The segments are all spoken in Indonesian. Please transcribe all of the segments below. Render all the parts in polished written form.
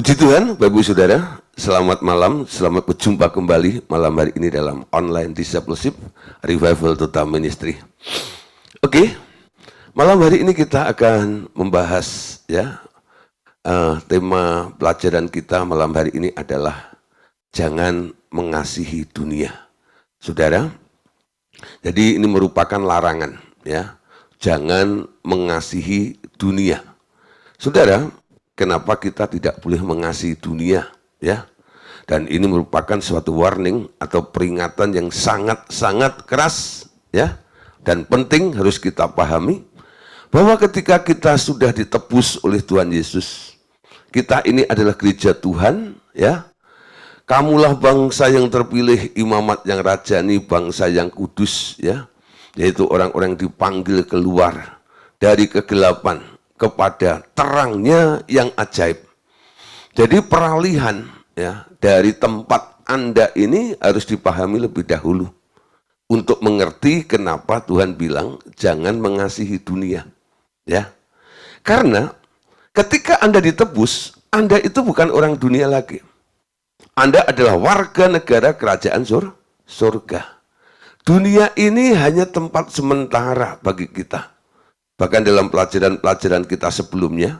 Puji Tuhan, Bapak Ibu Saudara, selamat malam, selamat berjumpa kembali malam hari ini dalam online discipleship Revival Total Ministry. Oke, malam hari ini kita akan membahas tema pelajaran kita malam hari ini adalah jangan mengasihi dunia. Saudara, jadi ini merupakan larangan ya, jangan mengasihi dunia. Saudara, kenapa kita tidak boleh mengasihi dunia ya? Dan ini merupakan suatu warning atau peringatan yang sangat-sangat keras ya, dan penting harus kita pahami bahwa ketika kita sudah ditebus oleh Tuhan Yesus, kita ini adalah gereja Tuhan ya. Kamulah bangsa yang terpilih, imamat yang rajani, bangsa yang kudus ya, yaitu orang-orang yang dipanggil keluar dari kegelapan kepada terangnya yang ajaib. Jadi peralihan ya dari tempat Anda ini harus dipahami lebih dahulu untuk mengerti kenapa Tuhan bilang jangan mengasihi dunia ya. Karena ketika Anda ditebus, Anda itu bukan orang dunia lagi. Anda adalah warga negara kerajaan surga. Dunia ini hanya tempat sementara bagi kita. Bahkan dalam pelajaran-pelajaran kita sebelumnya,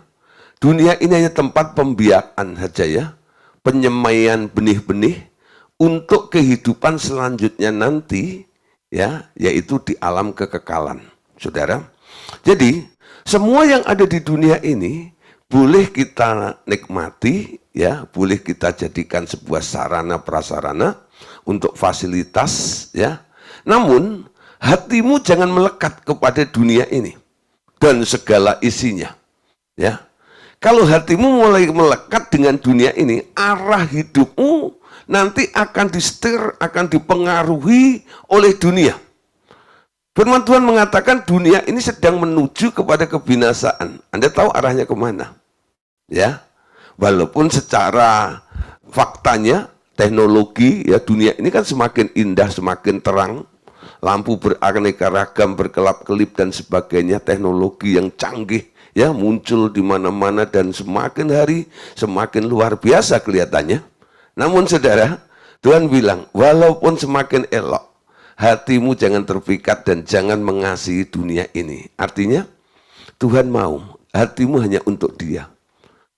dunia ini hanya tempat pembiakan saja ya, penyemaian benih-benih untuk kehidupan selanjutnya nanti ya, yaitu di alam kekekalan. Saudara, jadi semua yang ada di dunia ini boleh kita nikmati ya, boleh kita jadikan sebuah sarana prasarana untuk fasilitas ya. Namun hatimu jangan melekat kepada dunia ini dan segala isinya ya. Kalau hatimu mulai melekat dengan dunia ini, arah hidupmu nanti akan disetir, akan dipengaruhi oleh dunia. Firman Tuhan mengatakan dunia ini sedang menuju kepada kebinasaan. Anda tahu arahnya kemana ya. Walaupun secara faktanya teknologi ya, dunia ini kan semakin indah, semakin terang, lampu beraneka ragam, berkelap-kelip dan sebagainya, teknologi yang canggih ya muncul di mana-mana dan semakin hari semakin luar biasa kelihatannya. Namun saudara, Tuhan bilang walaupun semakin elok, hatimu jangan terpikat dan jangan mengasihi dunia ini. Artinya Tuhan mau hatimu hanya untuk Dia.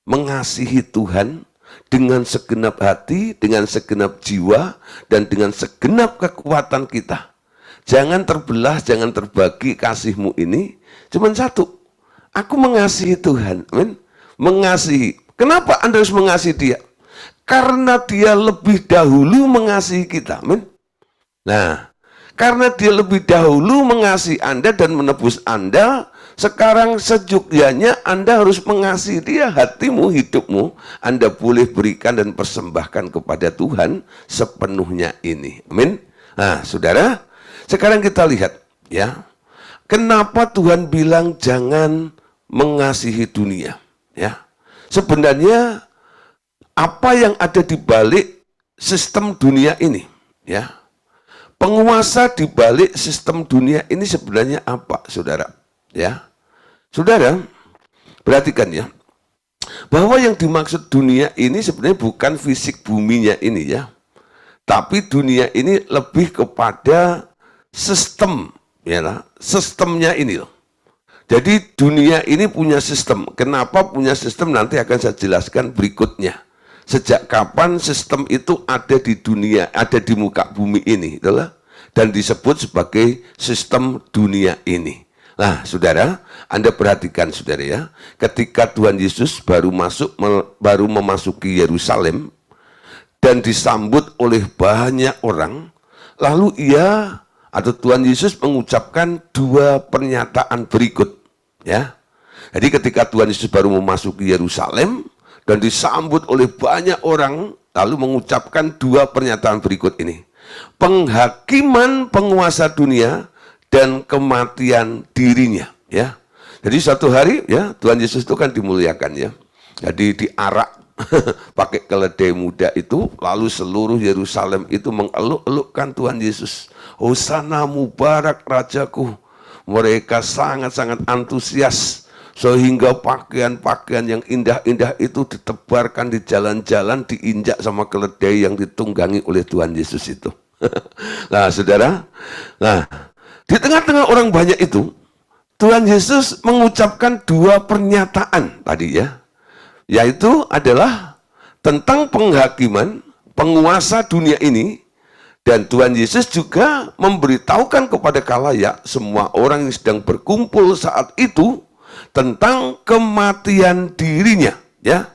Mengasihi Tuhan dengan segenap hati, dengan segenap jiwa, dan dengan segenap kekuatan kita. Jangan terbelah, jangan terbagi kasihmu ini. Cuman satu, aku mengasihi Tuhan. Amin. Mengasihi. Kenapa Anda harus mengasihi Dia? Karena Dia lebih dahulu mengasihi kita. Amin. Nah, karena Dia lebih dahulu mengasihi Anda dan menebus Anda, sekarang sejujurnya Anda harus mengasihi Dia. Hatimu, hidupmu, Anda boleh berikan dan persembahkan kepada Tuhan sepenuhnya ini. Amin. Nah, saudara, sekarang kita lihat ya, kenapa Tuhan bilang jangan mengasihi dunia ya. Sebenarnya apa yang ada di balik sistem dunia ini ya, penguasa di balik sistem dunia ini sebenarnya apa saudara ya. Saudara perhatikan ya, bahwa yang dimaksud dunia ini sebenarnya bukan fisik buminya ini ya, tapi dunia ini lebih kepada sistem ya lah, sistemnya ini loh. Jadi dunia ini punya sistem. Kenapa punya sistem nanti akan saya jelaskan berikutnya. Sejak kapan sistem itu ada di dunia, ada di muka bumi ini itulah, dan disebut sebagai sistem dunia ini. Nah, saudara, Anda perhatikan saudara ya, ketika Tuhan Yesus baru memasuki Yerusalem dan disambut oleh banyak orang, lalu Ia atau Tuhan Yesus mengucapkan dua pernyataan berikut ya. Jadi ketika Tuhan Yesus baru memasuki Yerusalem dan disambut oleh banyak orang, lalu mengucapkan dua pernyataan berikut ini. Penghakiman penguasa dunia dan kematian dirinya ya. Jadi suatu hari ya, Tuhan Yesus itu kan dimuliakan ya. Jadi diarak pakai keledai muda itu, lalu seluruh Yerusalem itu mengeluk-elukkan Tuhan Yesus. Hosana mubarak rajaku. Mereka sangat-sangat antusias Sehingga pakaian-pakaian yang indah-indah itu ditebarkan di jalan-jalan, diinjak sama keledai yang ditunggangi oleh Tuhan Yesus itu. Nah, saudara, nah, di tengah-tengah orang banyak itu, Tuhan Yesus mengucapkan dua pernyataan tadi ya, yaitu adalah tentang penghakiman, penguasa dunia ini, dan Tuhan Yesus juga memberitahukan kepada khalayak semua orang yang sedang berkumpul saat itu tentang kematian dirinya, ya.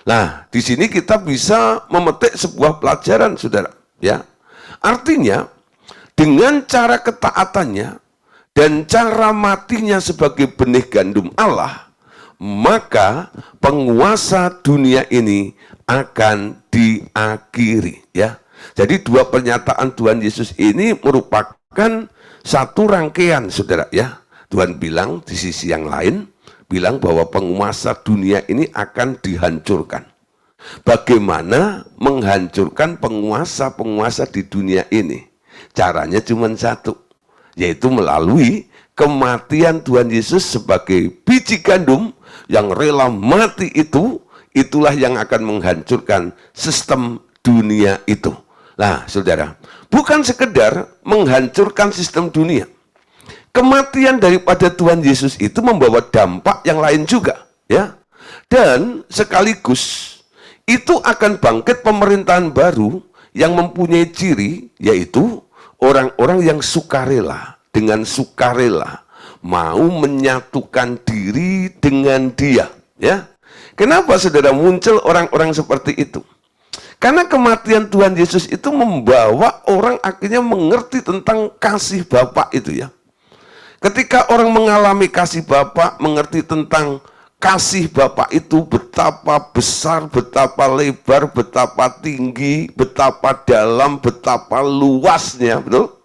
Nah, di sini kita bisa memetik sebuah pelajaran, saudara, ya. Artinya, dengan cara ketaatannya dan cara matinya sebagai benih gandum Allah, maka penguasa dunia ini akan diakhiri, ya. Jadi dua pernyataan Tuhan Yesus ini merupakan satu rangkaian, saudara, ya. Tuhan bilang di sisi yang lain, bilang bahwa penguasa dunia ini akan dihancurkan. Bagaimana menghancurkan penguasa-penguasa di dunia ini? Caranya cuma satu, yaitu melalui kematian Tuhan Yesus sebagai biji gandum yang rela mati itu, itulah yang akan menghancurkan sistem dunia itu. Nah, saudara, bukan sekedar menghancurkan sistem dunia. Kematian daripada Tuhan Yesus itu membawa dampak yang lain juga, ya. Dan sekaligus itu akan bangkit pemerintahan baru yang mempunyai ciri, yaitu orang-orang yang sukarela, dengan sukarela mau menyatukan diri dengan Dia, ya. Kenapa saudara muncul orang-orang seperti itu? Karena kematian Tuhan Yesus itu membawa orang akhirnya mengerti tentang kasih Bapa itu, ya. Ketika orang mengalami kasih Bapa, mengerti tentang kasih Bapa itu betapa besar, betapa lebar, betapa tinggi, betapa dalam, betapa luasnya, betul?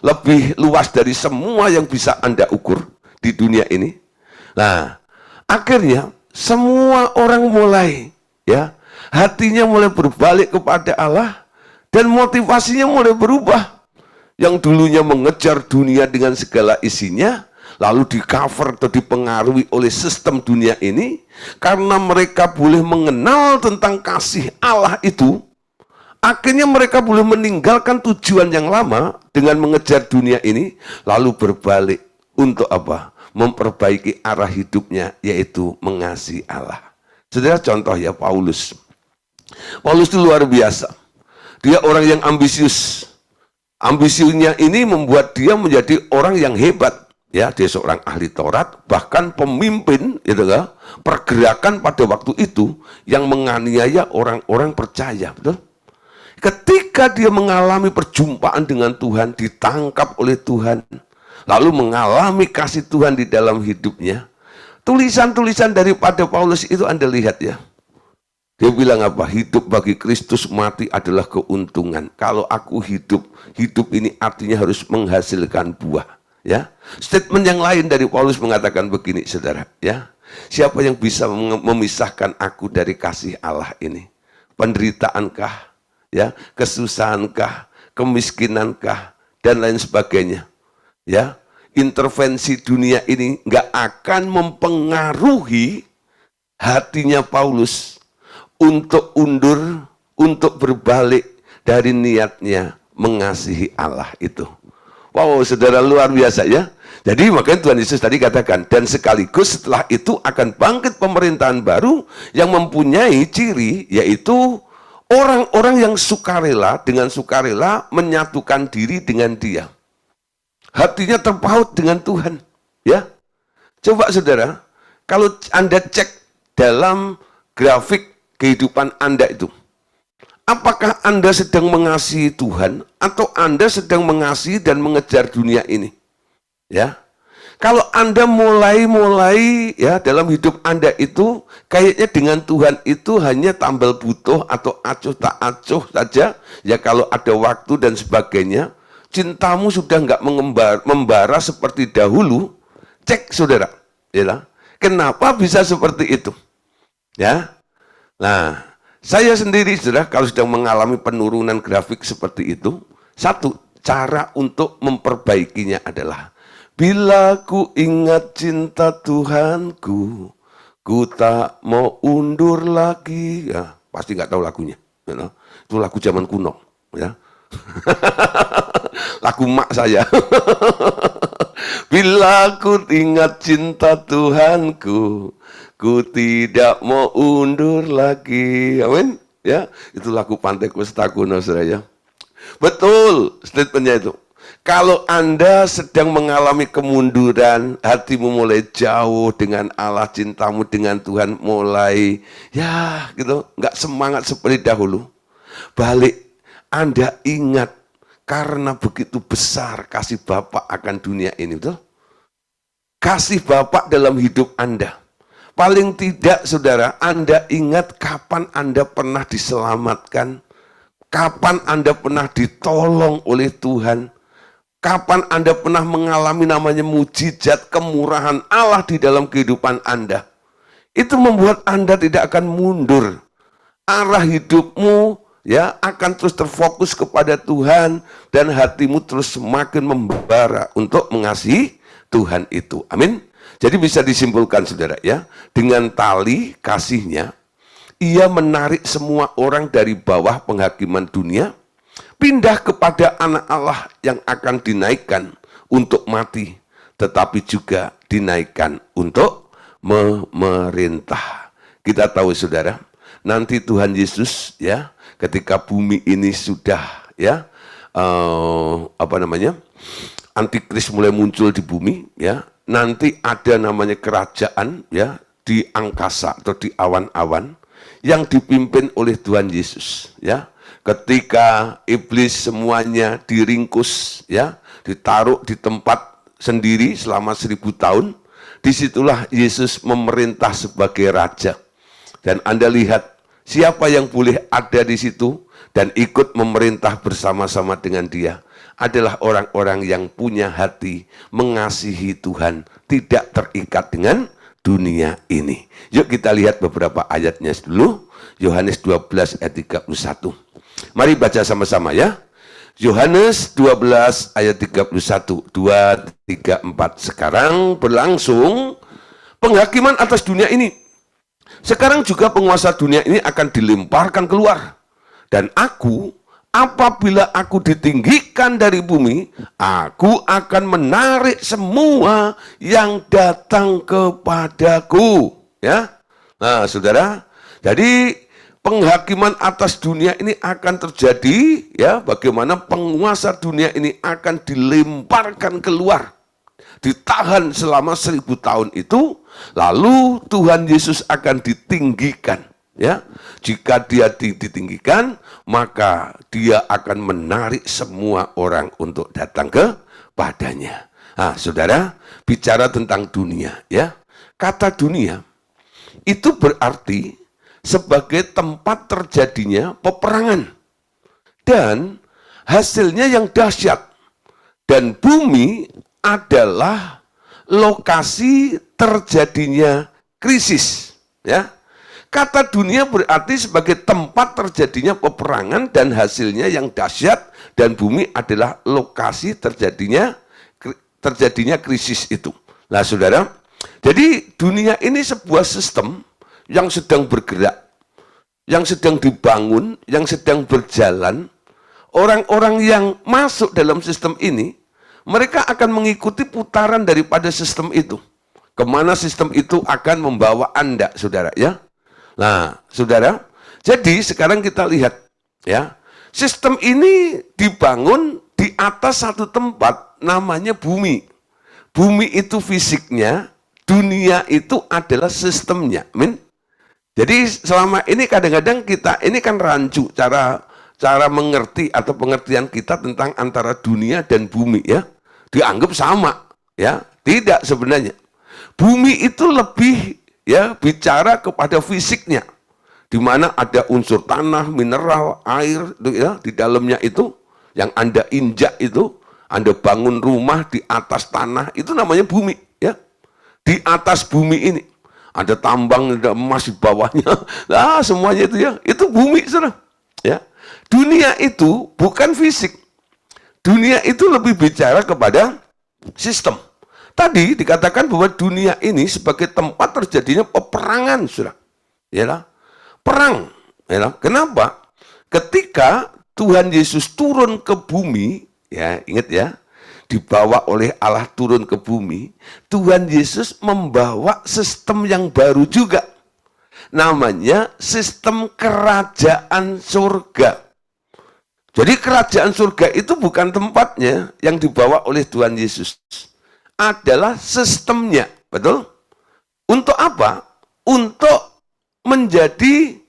Lebih luas dari semua yang bisa Anda ukur di dunia ini. Nah, akhirnya semua orang mulai, ya, hatinya mulai berbalik kepada Allah dan motivasinya mulai berubah. Yang dulunya mengejar dunia dengan segala isinya, lalu di-cover atau dipengaruhi oleh sistem dunia ini, karena mereka boleh mengenal tentang kasih Allah itu, akhirnya mereka boleh meninggalkan tujuan yang lama dengan mengejar dunia ini, lalu berbalik untuk apa? Memperbaiki arah hidupnya, yaitu mengasihi Allah. Saudara, contoh ya, Paulus. Paulus itu luar biasa. Dia orang yang ambisius. Ambisinya ini membuat dia menjadi orang yang hebat. Ya, dia seorang ahli Taurat, bahkan pemimpin, gitu kan, pergerakan pada waktu itu yang menganiaya orang-orang percaya, betul? Ketika dia mengalami perjumpaan dengan Tuhan, ditangkap oleh Tuhan, lalu mengalami kasih Tuhan di dalam hidupnya, tulisan-tulisan daripada Paulus itu Anda lihat ya. Dia bilang apa? Hidup bagi Kristus, mati adalah keuntungan. Kalau aku hidup, hidup ini artinya harus menghasilkan buah. Ya, statement yang lain dari Paulus mengatakan begini, saudara. Ya, siapa yang bisa memisahkan aku dari kasih Allah ini? Penderitaankah? Ya, kesusahankah? Kemiskinankah? Dan lain sebagainya. Ya, intervensi dunia ini nggak akan mempengaruhi hatinya Paulus untuk undur, untuk berbalik dari niatnya mengasihi Allah itu. Wow, saudara, luar biasa ya. Jadi makanya Tuhan Yesus tadi katakan, dan sekaligus setelah itu akan bangkit pemerintahan baru yang mempunyai ciri, yaitu orang-orang yang sukarela, dengan sukarela menyatukan diri dengan Dia. Hatinya terpaut dengan Tuhan. Ya, coba saudara, kalau Anda cek dalam grafik kehidupan Anda itu, apakah Anda sedang mengasihi Tuhan atau Anda sedang mengasihi dan mengejar dunia ini? Ya, kalau Anda mulai ya dalam hidup Anda itu kayaknya dengan Tuhan itu hanya tambal butuh atau acuh tak acuh saja, ya kalau ada waktu dan sebagainya, cintamu sudah nggak membara seperti dahulu. Cek saudara, ya, kenapa bisa seperti itu? Ya. Nah, saya sendiri saudara kalau sedang mengalami penurunan grafik seperti itu, satu cara untuk memperbaikinya adalah Bila ku ingat cinta Tuhanku, ku tak mau undur lagi. Ya, pasti nggak tahu lagunya. You know? Itu lagu zaman kuno. Ya. Lagu mak saya. Bila ku ingat cinta Tuhanku, ku tidak mau undur lagi. Amin. Ya, itu lagu Pantai Kosta kuno, saudara ya. Betul statementnya itu. Kalau Anda sedang mengalami kemunduran, hatimu mulai jauh dengan Allah, cintamu dengan Tuhan mulai, ya gitu, nggak semangat seperti dahulu. Balik, Anda ingat, karena begitu besar kasih Bapa akan dunia ini, betul? Kasih Bapa dalam hidup Anda. Paling tidak, saudara, Anda ingat kapan Anda pernah diselamatkan, kapan Anda pernah ditolong oleh Tuhan, kapan Anda pernah mengalami namanya mujizat kemurahan Allah di dalam kehidupan Anda. Itu membuat Anda tidak akan mundur. Arah hidupmu ya akan terus terfokus kepada Tuhan dan hatimu terus semakin membara untuk mengasihi Tuhan itu. Amin. Jadi bisa disimpulkan saudara ya, dengan tali kasihnya, ia menarik semua orang dari bawah penghakiman dunia, pindah kepada anak Allah yang akan dinaikkan untuk mati, tetapi juga dinaikkan untuk memerintah. Kita tahu saudara, nanti Tuhan Yesus ya, ketika bumi ini sudah ya, Antikris mulai muncul di bumi ya, nanti ada namanya kerajaan ya di angkasa atau di awan-awan yang dipimpin oleh Tuhan Yesus ya. Ketika iblis semuanya diringkus ya, ditaruh di tempat sendiri selama 1000 tahun, disitulah Yesus memerintah sebagai raja. Dan Anda lihat siapa yang boleh ada di situ dan ikut memerintah bersama-sama dengan dia adalah orang-orang yang punya hati mengasihi Tuhan, tidak terikat dengan dunia ini. Yuk kita lihat beberapa ayatnya dulu. Yohanes 12 ayat 31. Mari baca sama-sama ya. Yohanes 12 ayat 31. 2, 3, 4. Sekarang berlangsung penghakiman atas dunia ini. Sekarang juga penguasa dunia ini akan dilemparkan keluar. Dan apabila aku ditinggikan dari bumi, aku akan menarik semua yang datang kepadaku. Ya, nah saudara, jadi penghakiman atas dunia ini akan terjadi, ya, bagaimana penguasa dunia ini akan dilemparkan keluar, ditahan selama 1000 tahun itu, lalu Tuhan Yesus akan ditinggikan. Ya, jika dia ditinggikan, maka dia akan menarik semua orang untuk datang kepadanya. Nah, saudara, bicara tentang dunia, ya, kata dunia itu berarti sebagai tempat terjadinya peperangan dan hasilnya yang dahsyat, dan bumi adalah lokasi terjadinya krisis, ya. Kata dunia berarti sebagai tempat terjadinya peperangan dan hasilnya yang dahsyat, dan bumi adalah lokasi terjadinya krisis itu. Nah saudara, jadi dunia ini sebuah sistem yang sedang bergerak, yang sedang dibangun, yang sedang berjalan. Orang-orang yang masuk dalam sistem ini, mereka akan mengikuti putaran daripada sistem itu. Kemana sistem itu akan membawa Anda, saudara ya. Nah, saudara, jadi sekarang kita lihat ya, sistem ini dibangun di atas satu tempat namanya bumi. Bumi itu fisiknya, dunia itu adalah sistemnya. Amin. Jadi selama ini kadang-kadang kita ini kan rancu cara mengerti atau pengertian kita tentang antara dunia dan bumi ya. Dianggap sama ya. Tidak sebenarnya. Bumi itu lebih ya bicara kepada fisiknya, di mana ada unsur tanah, mineral, air ya, di dalamnya itu yang Anda injak itu, Anda bangun rumah di atas tanah, itu namanya bumi ya. Di atas bumi ini ada tambang, ada emas di bawahnya, nah semuanya itu ya, itu bumi saudara ya. Dunia itu bukan fisik, dunia itu lebih bicara kepada sistem. Tadi dikatakan bahwa dunia ini sebagai tempat terjadinya peperangan, saudara. Ya, perang. Ya, kenapa? Ketika Tuhan Yesus turun ke bumi, ya ingat ya, dibawa oleh Allah turun ke bumi, Tuhan Yesus membawa sistem yang baru juga. Namanya sistem kerajaan surga. Jadi kerajaan surga itu bukan tempatnya yang dibawa oleh Tuhan Yesus. Adalah sistemnya, betul? Untuk apa? Untuk menjadi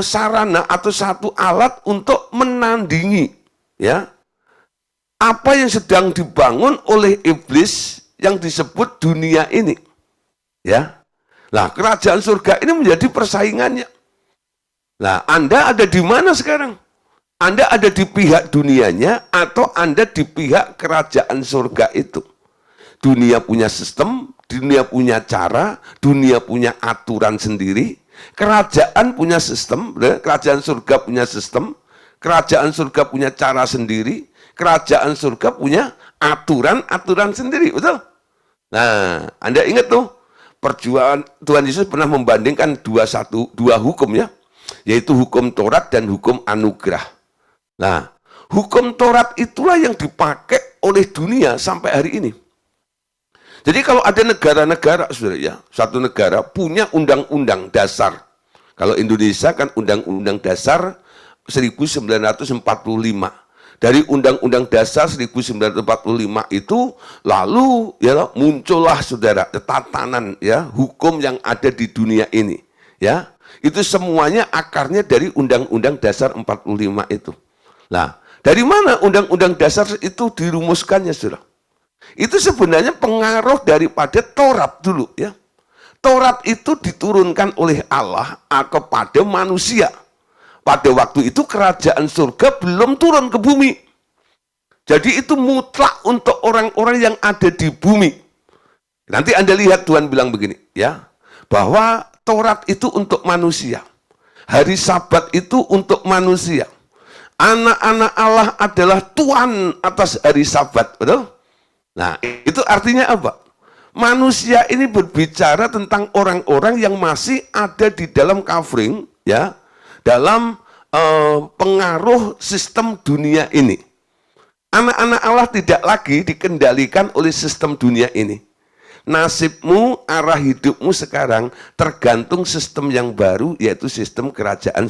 sarana atau satu alat untuk menandingi, ya, apa yang sedang dibangun oleh iblis yang disebut dunia ini, ya. Nah, kerajaan surga ini menjadi persaingannya. Nah, Anda ada di mana sekarang? Anda ada di pihak dunianya atau Anda di pihak kerajaan surga itu? Dunia punya sistem, dunia punya cara, dunia punya aturan sendiri. Kerajaan punya sistem, kerajaan surga punya sistem, kerajaan surga punya cara sendiri, kerajaan surga punya aturan-aturan sendiri, betul? Nah, Anda ingat tuh, perjuangan Tuhan Yesus pernah membandingkan dua hukum ya, yaitu hukum Taurat dan hukum anugerah. Nah, hukum Taurat itulah yang dipakai oleh dunia sampai hari ini. Jadi kalau ada negara-negara, saudara ya, satu negara punya undang-undang dasar. Kalau Indonesia kan undang-undang dasar 1945. Dari undang-undang dasar 1945 itu lalu ya muncullah saudara tatanan ya hukum yang ada di dunia ini. Ya, itu semuanya akarnya dari undang-undang dasar 45 itu. Nah, dari mana undang-undang dasar itu dirumuskannya, saudara? Itu sebenarnya pengaruh daripada Taurat dulu ya. Taurat itu diturunkan oleh Allah kepada manusia. Pada waktu itu kerajaan surga belum turun ke bumi. Jadi itu mutlak untuk orang-orang yang ada di bumi. Nanti Anda lihat Tuhan bilang begini ya, bahwa Taurat itu untuk manusia. Hari Sabat itu untuk manusia. Anak-anak Allah adalah Tuhan atas hari Sabat, betul? Nah, itu artinya apa? Manusia ini berbicara tentang orang-orang yang masih ada di dalam covering, ya, dalam pengaruh sistem dunia ini. Anak-anak Allah tidak lagi dikendalikan oleh sistem dunia ini. Nasibmu, arah hidupmu sekarang tergantung sistem yang baru, yaitu sistem kerajaan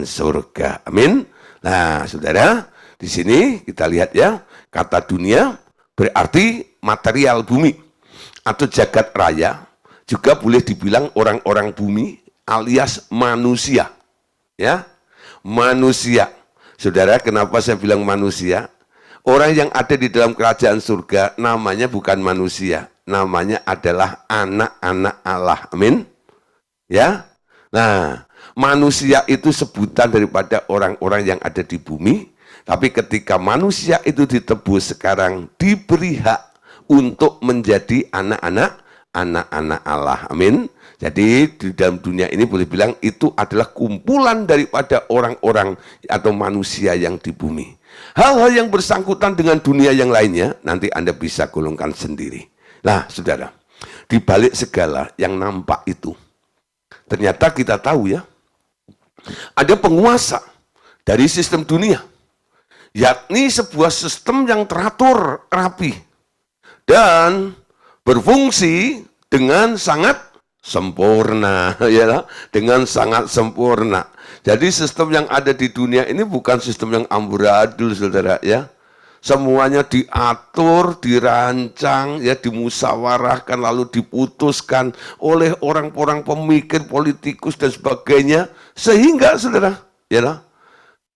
surga. Amin. Nah, saudara, di sini kita lihat ya, kata dunia berarti material bumi atau jagat raya, juga boleh dibilang orang-orang bumi alias manusia. Ya, manusia. Saudara, kenapa saya bilang manusia? Orang yang ada di dalam kerajaan surga namanya bukan manusia, namanya adalah anak-anak Allah. Amin. Ya. Nah, manusia itu sebutan daripada orang-orang yang ada di bumi. Tapi ketika manusia itu ditebus sekarang diberi hak untuk menjadi anak-anak Allah. Amin. Jadi di dalam dunia ini boleh bilang itu adalah kumpulan daripada orang-orang atau manusia yang di bumi. Hal-hal yang bersangkutan dengan dunia yang lainnya nanti Anda bisa golongkan sendiri. Nah, saudara, di balik segala yang nampak itu, ternyata kita tahu ya, ada penguasa dari sistem dunia. Yakni sebuah sistem yang teratur, rapi, dan berfungsi dengan sangat sempurna, ya, dengan sangat sempurna. Jadi sistem yang ada di dunia ini bukan sistem yang amburadul, saudara, ya. Semuanya diatur, dirancang, ya, dimusyawarahkan, lalu diputuskan oleh orang-orang pemikir, politikus dan sebagainya, sehingga, saudara, ya,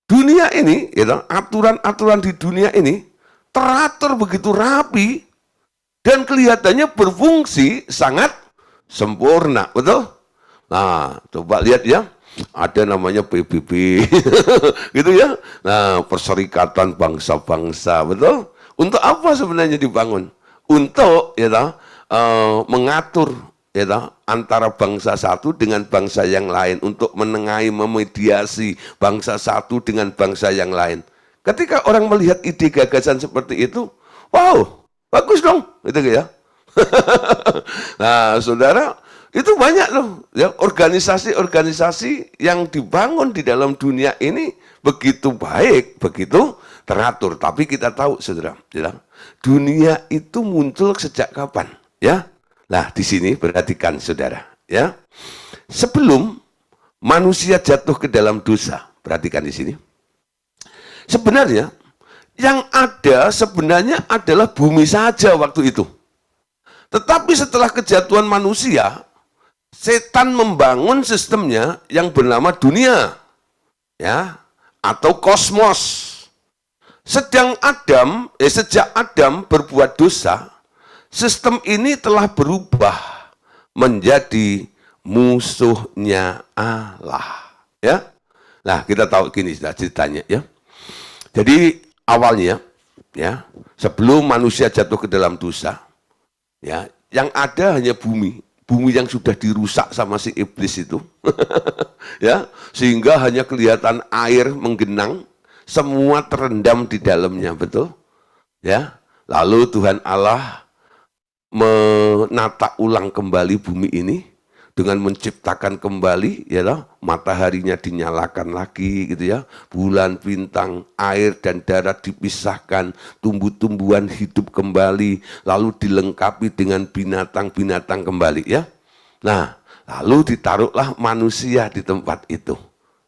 dunia ini, ya, aturan-aturan di dunia ini teratur begitu rapi dan kelihatannya berfungsi sangat sempurna, betul? Nah, coba lihat ya, ada namanya PBB, gitu ya. Nah, Perserikatan Bangsa-Bangsa, betul? Untuk apa sebenarnya dibangun? Untuk, ya, mengatur, ya, antara bangsa satu dengan bangsa yang lain, untuk menengahi, memediasi bangsa satu dengan bangsa yang lain. Ketika orang melihat ide gagasan seperti itu, wow, Bagus dong, gitu ya. Nah, saudara, itu banyak loh, ya, organisasi-organisasi yang dibangun di dalam dunia ini begitu baik, begitu teratur. Tapi kita tahu, saudara, ya, dunia itu muncul sejak kapan? Ya, nah di sini perhatikan, saudara, ya. Sebelum manusia jatuh ke dalam dosa, perhatikan di sini. Sebenarnya yang ada sebenarnya adalah bumi saja waktu itu. Tetapi setelah kejatuhan manusia, setan membangun sistemnya yang bernama dunia, ya, atau kosmos. Sejak Adam berbuat dosa, sistem ini telah berubah menjadi musuhnya Allah. Ya, nah kita tahu gini ceritanya, ya. Jadi awalnya, ya, sebelum manusia jatuh ke dalam dosa, ya, yang ada hanya bumi yang sudah dirusak sama si iblis itu, ya, sehingga hanya kelihatan air menggenang, semua terendam di dalamnya, betul, ya. Lalu Tuhan Allah menata ulang kembali bumi ini dengan menciptakan kembali, ya loh, mataharinya dinyalakan lagi, gitu ya, bulan, bintang, air dan darat dipisahkan, tumbuh-tumbuhan hidup kembali, lalu dilengkapi dengan binatang-binatang kembali, ya. Nah, lalu ditaruhlah manusia di tempat itu,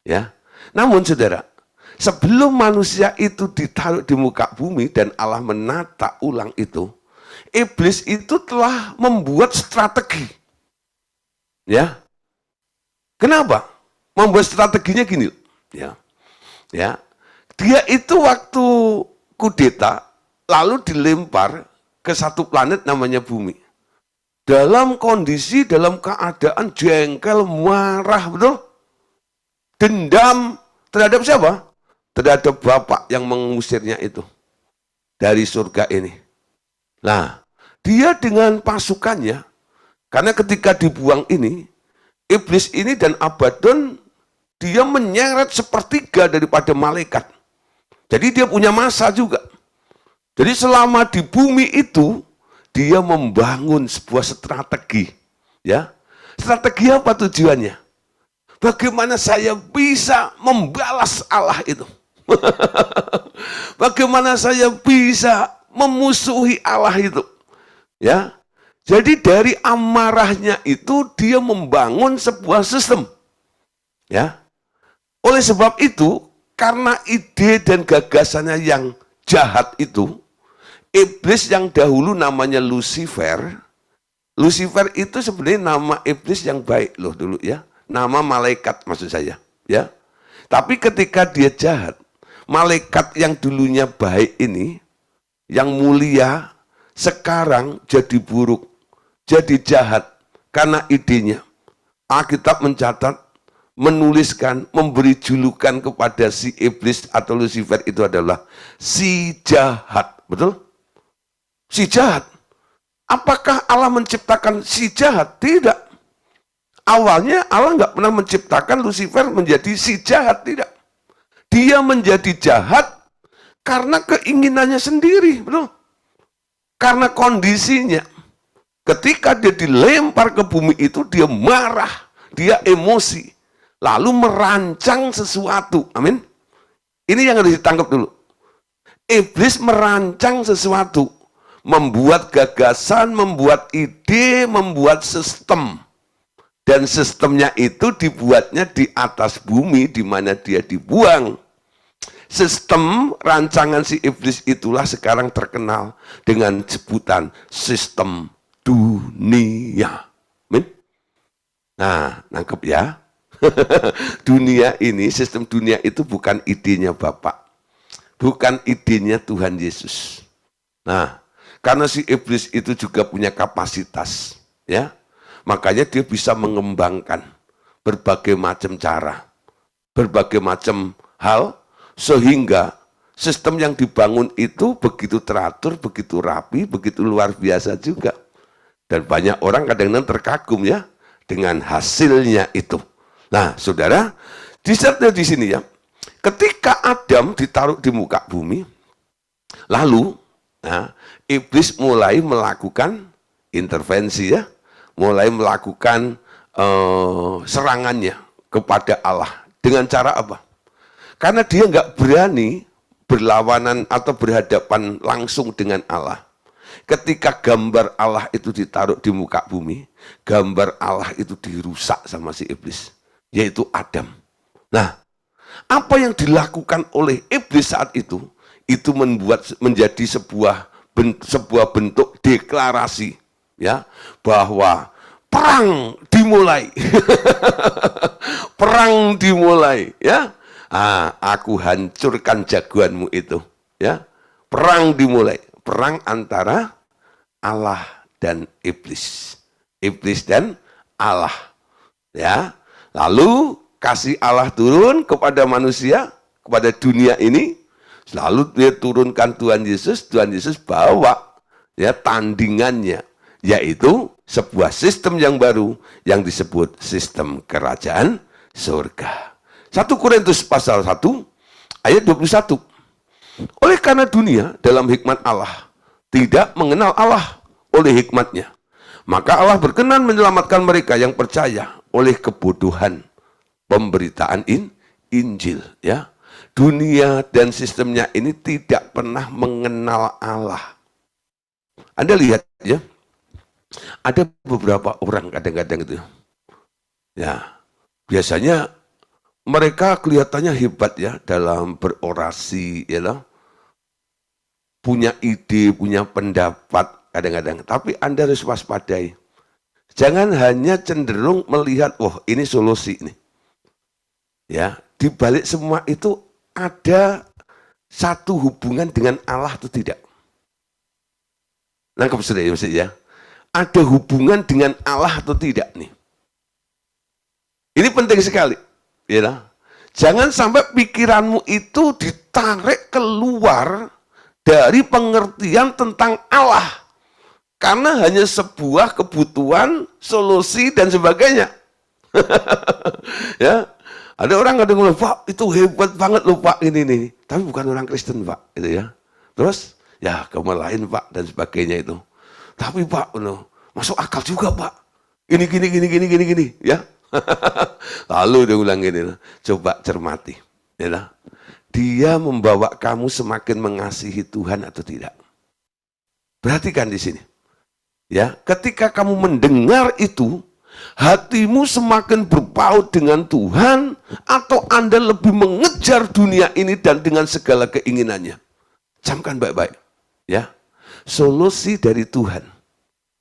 ya. Namun, saudara, sebelum manusia itu ditaruh di muka bumi dan Allah menata ulang itu, iblis itu telah membuat strategi. Ya, kenapa? Membuat strateginya gini, ya, ya. Dia itu waktu kudeta lalu dilempar ke satu planet namanya bumi. Dalam kondisi, dalam keadaan jengkel, marah, betul? Dendam terhadap siapa? Terhadap bapak yang mengusirnya itu dari surga ini. Nah, dia dengan pasukannya, karena ketika dibuang ini, iblis ini dan Abaddon, dia menyeret sepertiga daripada malaikat. Jadi dia punya masa juga. Jadi selama di bumi itu, dia membangun sebuah strategi. Ya, strategi apa tujuannya? Bagaimana saya bisa membalas Allah itu? Bagaimana saya bisa memusuhi Allah itu? Ya, jadi dari amarahnya itu dia membangun sebuah sistem. Ya. Oleh sebab itu, karena ide dan gagasannya yang jahat itu, iblis yang dahulu namanya Lucifer, Lucifer itu sebenarnya nama iblis yang baik loh dulu, ya. Nama malaikat maksud saya, ya. Tapi ketika dia jahat, malaikat yang dulunya baik ini, yang mulia, sekarang jadi buruk, jadi jahat karena idenya. Alkitab mencatat, menuliskan, memberi julukan kepada si iblis atau Lucifer itu adalah si jahat. Betul? Si jahat. Apakah Allah menciptakan si jahat? Tidak. Awalnya Allah nggak pernah menciptakan Lucifer menjadi si jahat. Tidak. Dia menjadi jahat karena keinginannya sendiri. Betul? Karena kondisinya. Ketika dia dilempar ke bumi itu, dia marah, dia emosi, lalu merancang sesuatu. Amin. Ini yang harus ditangkap dulu. Iblis merancang sesuatu, membuat gagasan, membuat ide, membuat sistem. Dan sistemnya itu dibuatnya di atas bumi, di mana dia dibuang. Sistem rancangan si iblis itulah sekarang terkenal dengan sebutan sistem dunia. Amin. Nah, nangkep ya. Dunia ini, sistem dunia itu bukan idenya Bapak. Bukan idenya Tuhan Yesus. Nah, karena si iblis itu juga punya kapasitas, ya. Makanya dia bisa mengembangkan berbagai macam cara, berbagai macam hal, sehingga sistem yang dibangun itu begitu teratur, begitu rapi, begitu luar biasa juga. Dan banyak orang kadang-kadang terkagum ya dengan hasilnya itu. Nah, saudara, di sini ya, ketika Adam ditaruh di muka bumi, lalu nah, iblis mulai melakukan intervensi ya, mulai melakukan serangannya kepada Allah. Dengan cara apa? Karena dia nggak berani berlawanan atau berhadapan langsung dengan Allah. Ketika gambar Allah itu ditaruh di muka bumi, gambar Allah itu dirusak sama si iblis, yaitu Adam. Nah, apa yang dilakukan oleh iblis saat itu menjadi sebuah bentuk deklarasi ya, bahwa perang dimulai. Perang dimulai ya. Aku hancurkan jagoanmu itu ya. Perang dimulai. Perang antara Allah dan iblis. Iblis dan Allah. Ya. Lalu kasih Allah turun kepada manusia, kepada dunia ini. Lalu dia turunkan Tuhan Yesus bawa ya tandingannya, yaitu sebuah sistem yang baru yang disebut sistem kerajaan surga. 1 Korintus pasal 1 ayat 21. Oleh karena dunia dalam hikmat Allah tidak mengenal Allah oleh hikmatnya, maka Allah berkenan menyelamatkan mereka yang percaya oleh kebodohan pemberitaan Injil. Ya, dunia dan sistemnya ini tidak pernah mengenal Allah. Anda lihat ya, ada beberapa orang kadang-kadang itu, ya biasanya mereka kelihatannya hebat ya dalam berorasi, ya loh. Punya ide, punya pendapat kadang-kadang. Tapi Anda harus waspadai. Jangan hanya cenderung melihat, wah ini solusi nih. Ya, di balik semua itu ada satu hubungan dengan Allah atau tidak. Nangkep sudah ya? Ada hubungan dengan Allah atau tidak nih. Ini penting sekali. Ya, jangan sampai pikiranmu itu ditarik keluar dari pengertian tentang Allah karena hanya sebuah kebutuhan, solusi dan sebagainya. Ya, ada orang kadang bilang, Pak itu hebat banget loh Pak ini nih, tapi bukan orang Kristen Pak, itu ya. Terus ya kamu lain Pak dan sebagainya itu. Tapi Pak, masuk akal juga Pak. Ini gini, ya. Lalu dia ulang gini, coba cermati, ya, dia membawa kamu semakin mengasihi Tuhan atau tidak? Perhatikan di sini, ya. Ketika kamu mendengar itu, hatimu semakin berpaut dengan Tuhan, atau Anda lebih mengejar dunia ini dan dengan segala keinginannya? Camkan baik-baik, ya. Solusi dari Tuhan,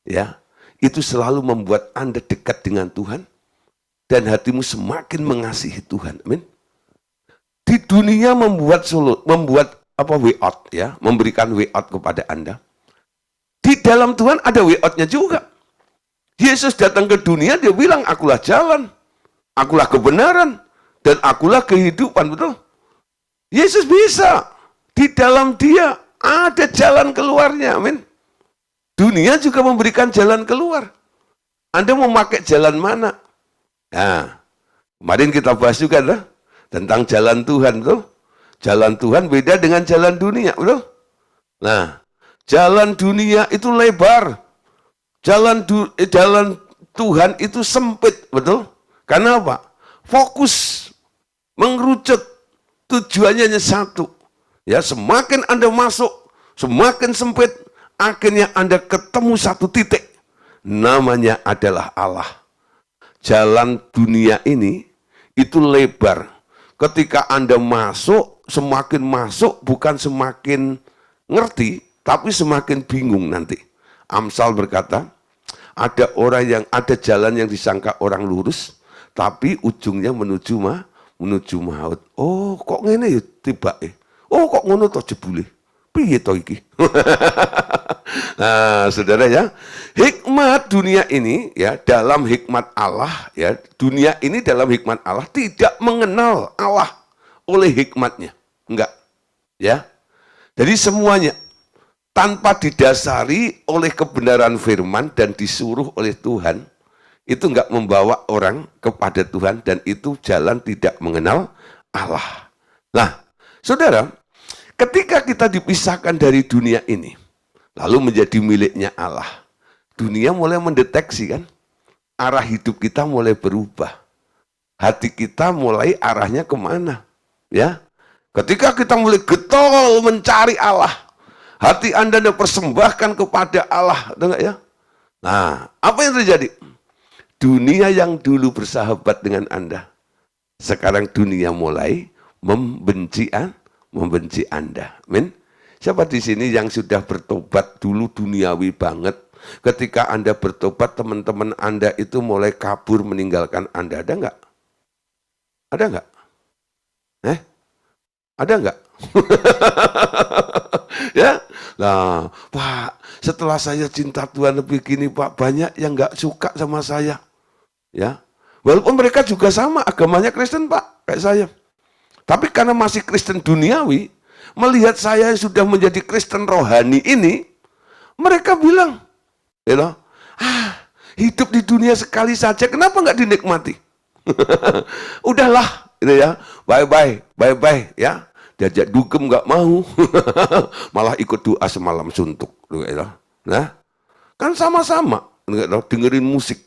ya, itu selalu membuat Anda dekat dengan Tuhan. Dan hatimu semakin mengasihi Tuhan. Amin. Di dunia membuat way out ya, memberikan way out kepada Anda. Di dalam Tuhan ada way out-nya juga. Yesus datang ke dunia, dia bilang, akulah jalan, akulah kebenaran, dan akulah kehidupan, betul? Yesus bisa. Di dalam dia ada jalan keluarnya, amin. Dunia juga memberikan jalan keluar. Anda mau pakai jalan mana? Nah, kemarin kita bahas juga tentang jalan Tuhan, betul? Jalan Tuhan beda dengan jalan dunia, betul? Nah, jalan dunia itu lebar, jalan Tuhan itu sempit, betul? Karena apa? Fokus, mengerucut, tujuannya hanya satu. Ya, semakin Anda masuk, semakin sempit, akhirnya Anda ketemu satu titik, namanya adalah Allah. Jalan dunia ini itu lebar. Ketika Anda masuk, semakin masuk bukan semakin ngerti, tapi semakin bingung nanti. Amsal berkata, ada jalan yang disangka orang lurus, tapi ujungnya menuju maut. Oh, kok ngene ya tiba Oh, kok ngono to jebule. Piye to iki? Nah, saudara ya, hikmat dunia ini ya, dalam hikmat Allah ya, dunia ini dalam hikmat Allah tidak mengenal Allah oleh hikmatnya. Enggak. Ya. Jadi semuanya tanpa didasari oleh kebenaran firman dan disuruh oleh Tuhan, itu enggak membawa orang kepada Tuhan, dan itu jalan tidak mengenal Allah. Nah, saudara, ketika kita dipisahkan dari dunia ini, lalu menjadi miliknya Allah. Dunia mulai mendeteksi kan, arah hidup kita mulai berubah. Hati kita mulai arahnya kemana? Ya, ketika kita mulai getol mencari Allah, hati Anda persembahkan kepada Allah, enggak ya? Nah, apa yang terjadi? Dunia yang dulu bersahabat dengan Anda, sekarang dunia mulai membenci Anda. Amin. Siapa di sini yang sudah bertobat dulu duniawi banget? Ketika Anda bertobat, teman-teman Anda itu mulai kabur meninggalkan Anda. Ada enggak? Ada enggak? Ada enggak? Ya, nah, Pak, setelah saya cinta Tuhan lebih gini, Pak, banyak yang enggak suka sama saya. Ya, walaupun mereka juga sama agamanya Kristen, Pak, kayak saya. Tapi karena masih Kristen duniawi, melihat saya yang sudah menjadi Kristen rohani ini, mereka bilang, you know, hidup di dunia sekali saja, kenapa nggak dinikmati? Udahlah, gitu ya, bye-bye, ya. Diajak dugem nggak mau, malah ikut doa semalam suntuk, gitu. Nah, kan sama-sama dengerin musik.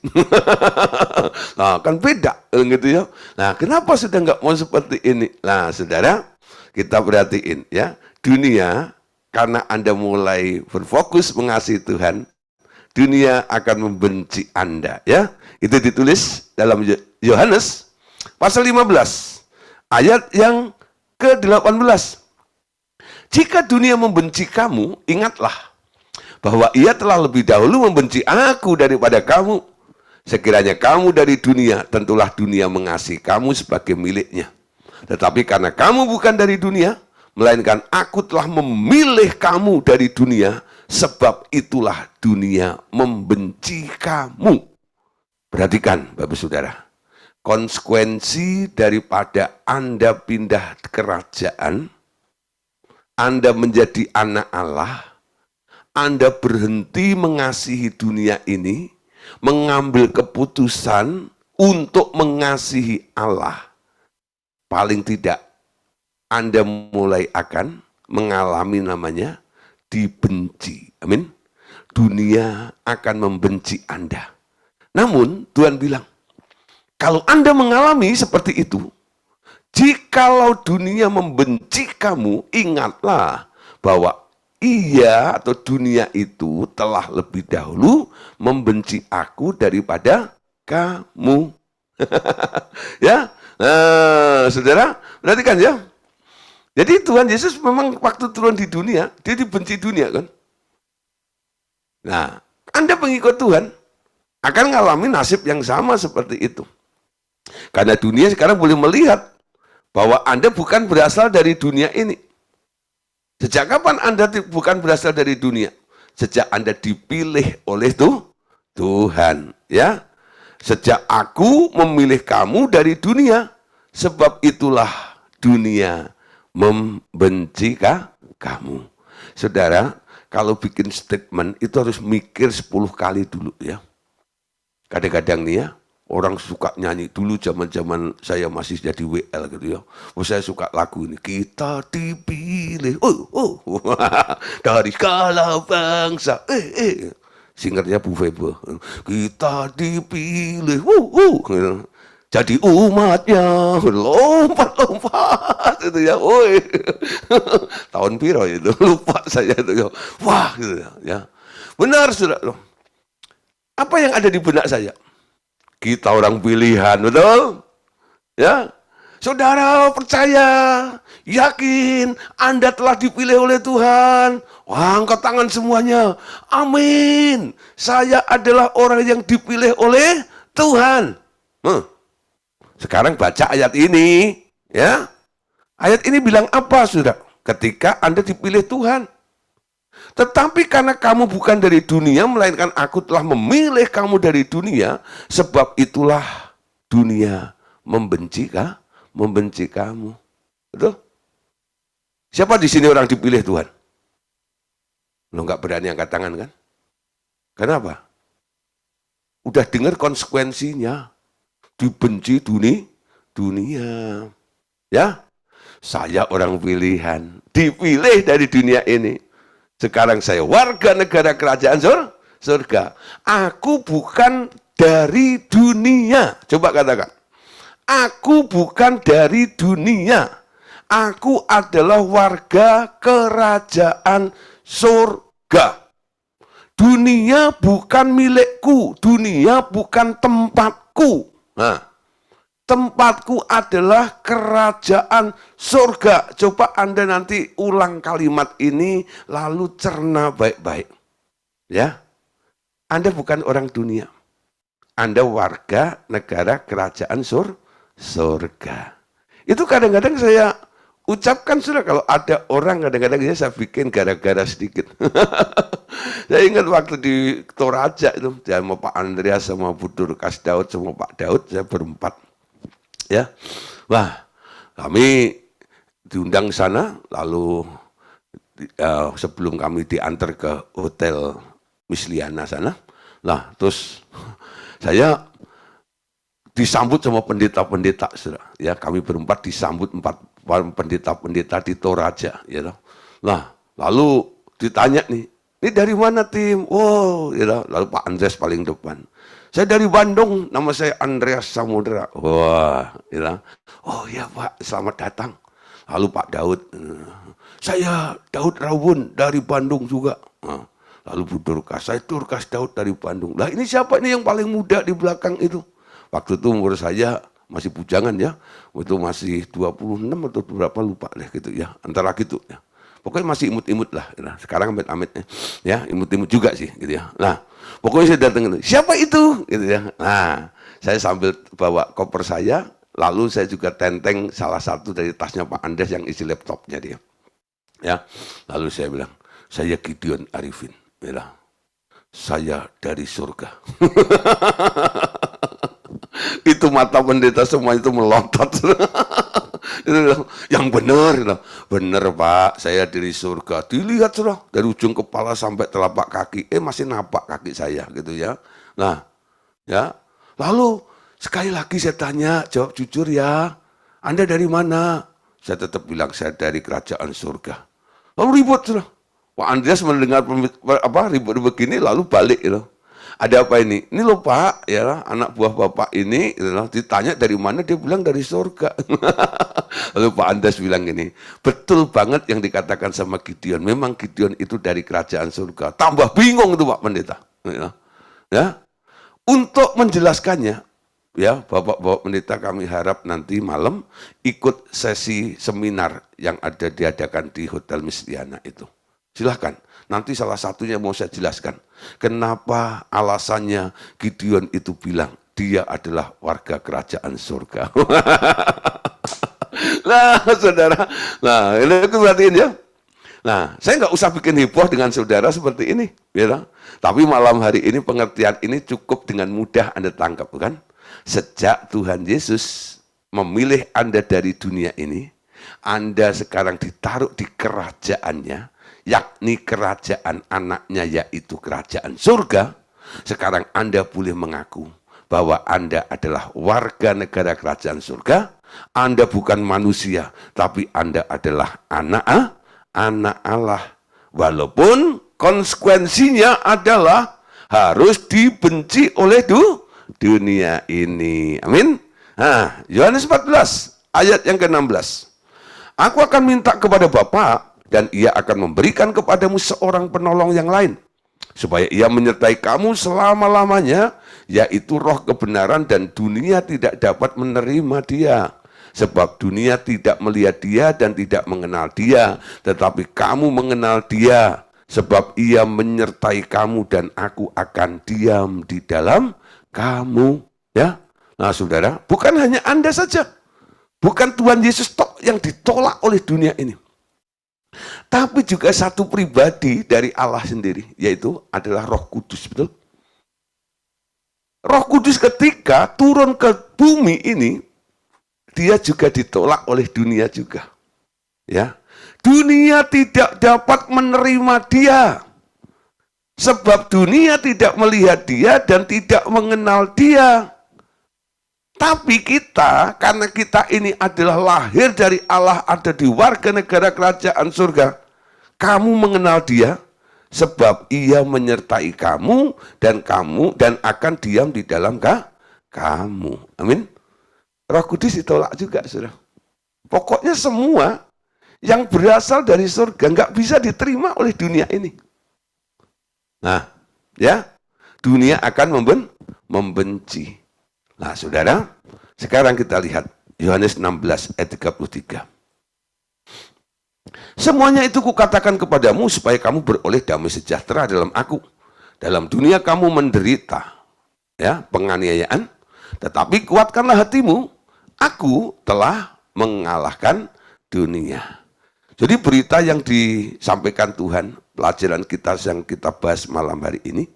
Nah, kan beda gitu ya. Nah, kenapa sudah nggak mau seperti ini? Nah, saudara, kita perhatiin ya, dunia karena Anda mulai berfokus mengasihi Tuhan, dunia akan membenci Anda ya. Itu ditulis dalam Yohanes pasal 15 ayat yang ke-18. Jika dunia membenci kamu, ingatlah bahwa ia telah lebih dahulu membenci aku daripada kamu. Sekiranya kamu dari dunia, tentulah dunia mengasihi kamu sebagai miliknya. Tetapi karena kamu bukan dari dunia, melainkan aku telah memilih kamu dari dunia, sebab itulah dunia membenci kamu. Perhatikan, Bapak Saudara, konsekuensi daripada Anda pindah kerajaan, Anda menjadi anak Allah, Anda berhenti mengasihi dunia ini, mengambil keputusan untuk mengasihi Allah. Paling tidak, Anda mulai akan mengalami namanya dibenci. Amin. Dunia akan membenci Anda. Namun, Tuhan bilang, kalau Anda mengalami seperti itu, jikalau dunia membenci kamu, ingatlah bahwa ia atau dunia itu telah lebih dahulu membenci aku daripada kamu. Ya, nah, saudara, perhatikan ya. Jadi Tuhan Yesus memang waktu turun di dunia, dia dibenci dunia kan. Nah, Anda pengikut Tuhan akan mengalami nasib yang sama seperti itu. Karena dunia sekarang boleh melihat bahwa Anda bukan berasal dari dunia ini. Sejak kapan Anda bukan berasal dari dunia? Sejak Anda dipilih oleh Tuhan, ya. Sejak aku memilih kamu dari dunia, sebab itulah dunia membenci kamu. Saudara, kalau bikin statement itu harus mikir 10 kali dulu ya. Kadang-kadang nih ya, orang suka nyanyi dulu zaman-zaman saya masih jadi WL gitu ya. Oh, saya suka lagu ini. Kita dipilih. Dari segala bangsa. Singernya Bu Febo. Kita dipilih. Jadi umatnya. Lompat-lompat itu ya. Tahun piro itu. Lupa saya itu ya. Wah gitu ya. Benar Saudara. Apa yang ada di benak saya? Kita orang pilihan, betul? Ya, saudara percaya, yakin Anda telah dipilih oleh Tuhan. Wah, angkat tangan semuanya. Amin. Saya adalah orang yang dipilih oleh Tuhan. Sekarang baca ayat ini, ya. Ayat ini bilang apa, saudara? Ketika Anda dipilih Tuhan. Tetapi karena kamu bukan dari dunia, melainkan aku telah memilih kamu dari dunia, sebab itulah dunia membenci kamu. Betul? Siapa di sini orang dipilih Tuhan? Lo nggak berani angkat tangan kan? Kenapa? Udah dengar konsekuensinya. Dibenci dunia. Ya, saya orang pilihan, dipilih dari dunia ini. Sekarang saya warga negara kerajaan surga. Aku bukan dari dunia. Coba katakan. Aku bukan dari dunia. Aku adalah warga kerajaan surga. Dunia bukan milikku. Dunia bukan tempatku. Nah, tempatku adalah kerajaan surga. Coba Anda nanti ulang kalimat ini, lalu cerna baik-baik. Ya, Anda bukan orang dunia. Anda warga negara kerajaan surga. Itu kadang-kadang saya ucapkan sudah, kalau ada orang kadang-kadang saya bikin gara-gara sedikit. Saya ingat waktu di Toraja itu, sama Pak Andreas, sama Bu Durkas Daud, sama Pak Daud, saya berempat. Ya, wah, kami diundang sana, lalu sebelum kami diantar ke hotel Misliana sana, lah terus saya disambut sama pendeta-pendeta, ya kami berempat disambut 4 pendeta-pendeta di Toraja, ya. Nah, lalu ditanya nih, ini dari mana tim? Oh, ya, lalu Pak Andreas paling depan. Saya dari Bandung, nama saya Andreas Samudra. Wah, ya. Oh ya Pak, selamat datang. Lalu Pak Daud, saya Daud Rawun dari Bandung juga. Nah, lalu Bu Durkas, saya Durkas Daud dari Bandung. Lah ini siapa ini yang paling muda di belakang itu? Waktu itu umur saya masih bujangan ya, itu masih 26 atau berapa lupa deh gitu ya, antara gitu ya. Pokoknya masih imut-imut lah. Nah, sekarang amit-amit ya, imut-imut juga sih gitu ya. Nah, pokoknya saya datang itu, siapa itu? Gitu ya. Nah, saya sambil bawa koper saya, lalu saya juga tenteng salah satu dari tasnya Pak Andes yang isi laptopnya dia. Ya, lalu saya bilang, saya Gideon Arifin. Ya, saya dari surga. Itu mata pendeta semua itu melontot. Yang benar, benar Pak, saya dari surga. Dilihat sudah dari ujung kepala sampai telapak kaki, masih napak kaki saya gitu ya. Nah, ya, lalu sekali lagi saya tanya, jawab jujur ya, Anda dari mana? Saya tetap bilang saya dari kerajaan surga. Lalu ribut sudah. Pak Andreas mendengar ribut begini, lalu balik gitu. Ada apa ini? Ini loh Pak, ya anak buah Bapak ini, gitu, ditanya dari mana, dia bilang dari surga. Lalu Pak Andreas bilang gini, betul banget yang dikatakan sama Gideon. Memang Gideon itu dari kerajaan surga. Tambah bingung itu Pak Pendeta. Ya, untuk menjelaskannya, ya Bapak-bapak pendeta, kami harap nanti malam ikut sesi seminar yang ada diadakan di Hotel Misliana itu. Silahkan. Nanti salah satunya mau saya jelaskan. Kenapa alasannya Gideon itu bilang dia adalah warga kerajaan surga. Nah, saudara. Nah, ini perhatiin ya. Nah, saya nggak usah bikin heboh dengan saudara seperti ini. Ya, tapi malam hari ini pengertian ini cukup dengan mudah Anda tangkap, bukan? Sejak Tuhan Yesus memilih Anda dari dunia ini, Anda sekarang ditaruh di kerajaannya, yakni kerajaan anaknya, yaitu kerajaan surga. Sekarang Anda boleh mengaku bahwa Anda adalah warga negara kerajaan surga. Anda bukan manusia, tapi Anda adalah anak Allah. Walaupun konsekuensinya adalah harus dibenci oleh dunia ini. Amin. Nah, Yohanes 14 ayat yang ke-16. Aku akan minta kepada Bapa, dan ia akan memberikan kepadamu seorang penolong yang lain, supaya ia menyertai kamu selama-lamanya, yaitu roh kebenaran, dan dunia tidak dapat menerima dia. Sebab dunia tidak melihat dia dan tidak mengenal dia, tetapi kamu mengenal dia, sebab ia menyertai kamu dan aku akan diam di dalam kamu. Ya, nah saudara, bukan hanya Anda saja, bukan Tuhan Yesus yang ditolak oleh dunia ini, tapi juga satu pribadi dari Allah sendiri, yaitu adalah Roh Kudus, betul? Roh Kudus ketika turun ke bumi ini, dia juga ditolak oleh dunia juga. Ya, dunia tidak dapat menerima dia, sebab dunia tidak melihat dia dan tidak mengenal dia. Tapi kita, karena kita ini adalah lahir dari Allah, ada di warga negara kerajaan surga, kamu mengenal dia, sebab ia menyertai kamu dan akan diam di dalam kamu. Amin. Roh Kudus ditolak juga, saudara. Pokoknya semua yang berasal dari surga nggak bisa diterima oleh dunia ini. Nah, ya, dunia akan membenci. Nah, saudara, sekarang kita lihat Yohanes 16 ayat 33. Semuanya itu kukatakan kepadamu supaya kamu beroleh damai sejahtera dalam aku. Dalam dunia kamu menderita, ya, penganiayaan, tetapi kuatkanlah hatimu. Aku telah mengalahkan dunia. Jadi berita yang disampaikan Tuhan, pelajaran kita yang kita bahas malam hari ini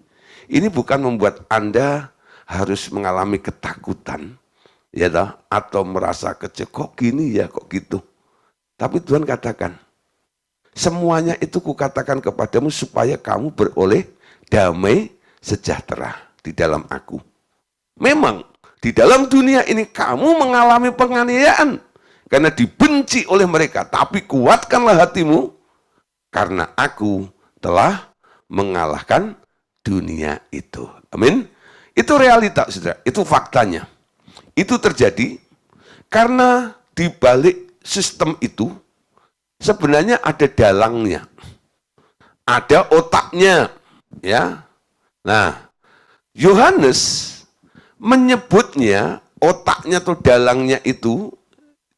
bukan membuat Anda harus mengalami ketakutan, ya toh, atau merasa kecewa, kok gini ya, kok gitu. Tapi Tuhan katakan, semuanya itu kukatakan kepadamu supaya kamu beroleh damai sejahtera di dalam aku. Memang di dalam dunia ini kamu mengalami penganiayaan karena dibenci oleh mereka, tapi kuatkanlah hatimu karena aku telah mengalahkan dunia itu. Amin. Itu realita, saudara. Itu faktanya. Itu terjadi karena di balik sistem itu sebenarnya ada dalangnya, ada otaknya, ya. Nah, Yohanes menyebutnya otaknya atau dalangnya itu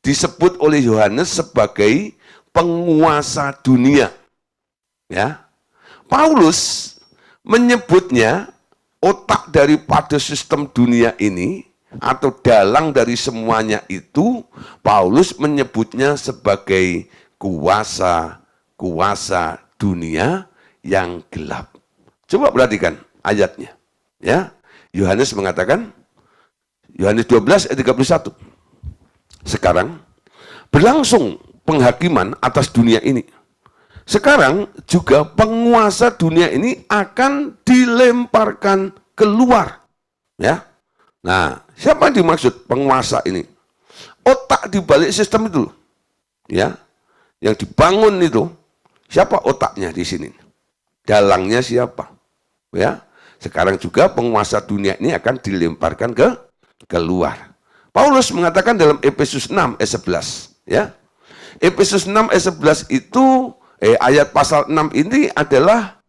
disebut oleh Yohanes sebagai penguasa dunia. Ya. Paulus menyebutnya otak daripada sistem dunia ini atau dalang dari semuanya itu, Paulus menyebutnya sebagai kuasa dunia yang gelap. Coba perhatikan ayatnya. Ya. Yohanes mengatakan, Yohanes 12 ayat 31. Sekarang berlangsung penghakiman atas dunia ini. Sekarang juga penguasa dunia ini akan dilemparkan keluar. Ya. Nah, siapa yang dimaksud penguasa ini? Otak di balik sistem itu. Ya. Yang dibangun itu, siapa otaknya di sini? Dalangnya siapa? Ya. Sekarang juga penguasa dunia ini akan dilemparkan keluar. Paulus mengatakan dalam Efesus 6 ayat 11, ya. Efesus 6 ayat 11 itu ayat pasal 6 ini adalah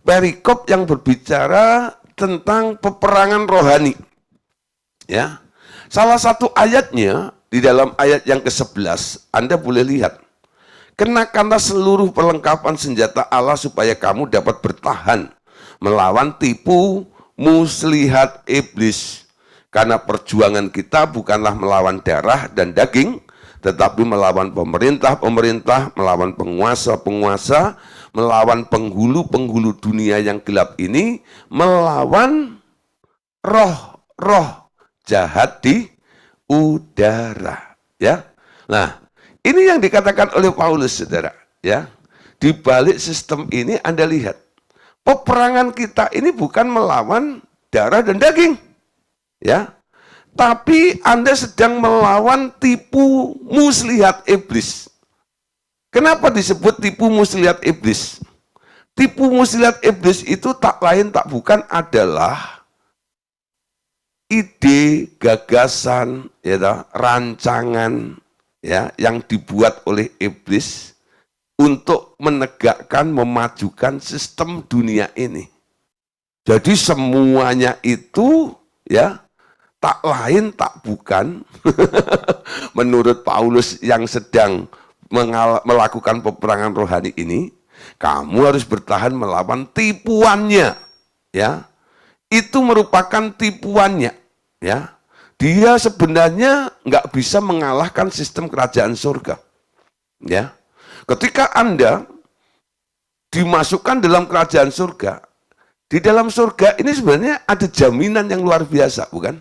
perikop yang berbicara tentang peperangan rohani. Ya. Salah satu ayatnya di dalam ayat yang ke-11, Anda boleh lihat. Kenakanlah seluruh perlengkapan senjata Allah supaya kamu dapat bertahan melawan tipu muslihat iblis. Karena perjuangan kita bukanlah melawan darah dan daging, tetapi melawan pemerintah-pemerintah, melawan penguasa-penguasa, melawan penghulu-penghulu dunia yang gelap ini, melawan roh-roh jahat di udara. Ya, nah ini yang dikatakan oleh Paulus, saudara. Ya, di balik sistem ini Anda lihat. Peperangan kita ini bukan melawan darah dan daging, ya, tapi Anda sedang melawan tipu muslihat iblis. Kenapa disebut tipu muslihat iblis? Tipu muslihat iblis itu tak lain tak bukan adalah ide, gagasan, ya, rancangan, ya, yang dibuat oleh iblis untuk menegakkan, memajukan sistem dunia ini. Jadi semuanya itu, ya, tak lain tak bukan menurut Paulus yang sedang melakukan peperangan rohani ini, kamu harus bertahan melawan tipuannya, ya. Itu merupakan tipuannya, ya. Dia sebenarnya nggak bisa mengalahkan sistem kerajaan surga, ya. Ketika Anda dimasukkan dalam kerajaan surga, di dalam surga ini sebenarnya ada jaminan yang luar biasa, bukan?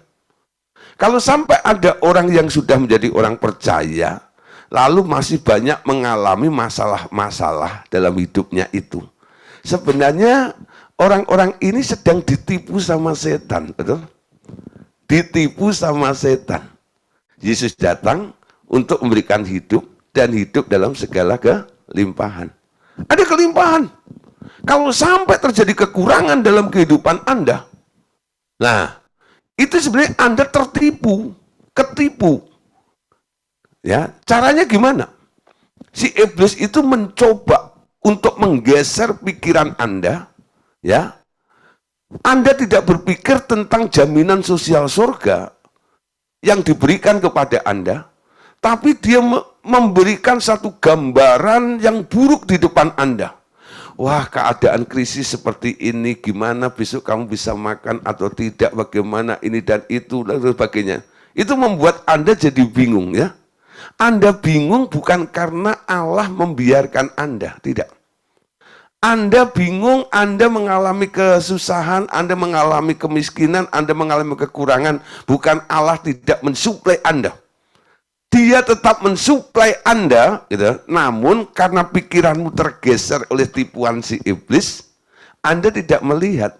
Kalau sampai ada orang yang sudah menjadi orang percaya, lalu masih banyak mengalami masalah-masalah dalam hidupnya itu, sebenarnya orang-orang ini sedang ditipu sama setan, betul? Ditipu sama setan. Yesus datang untuk memberikan hidup, dan hidup dalam segala kelimpahan. Ada kelimpahan. Kalau sampai terjadi kekurangan dalam kehidupan Anda, nah, itu sebenarnya Anda tertipu, ketipu. Ya, caranya gimana? Si iblis itu mencoba untuk menggeser pikiran Anda, ya. Anda tidak berpikir tentang jaminan sosial surga yang diberikan kepada Anda, tapi dia memberikan satu gambaran yang buruk di depan Anda. Wah, keadaan krisis seperti ini, gimana besok kamu bisa makan atau tidak, bagaimana ini dan itu, dan sebagainya. Itu membuat Anda jadi bingung, ya. Anda bingung bukan karena Allah membiarkan Anda, tidak. Anda bingung, Anda mengalami kesusahan, Anda mengalami kemiskinan, Anda mengalami kekurangan, bukan Allah tidak mensuplai Anda. Dia tetap mensuplai Anda, gitu. Namun karena pikiranmu tergeser oleh tipuan si iblis, Anda tidak melihat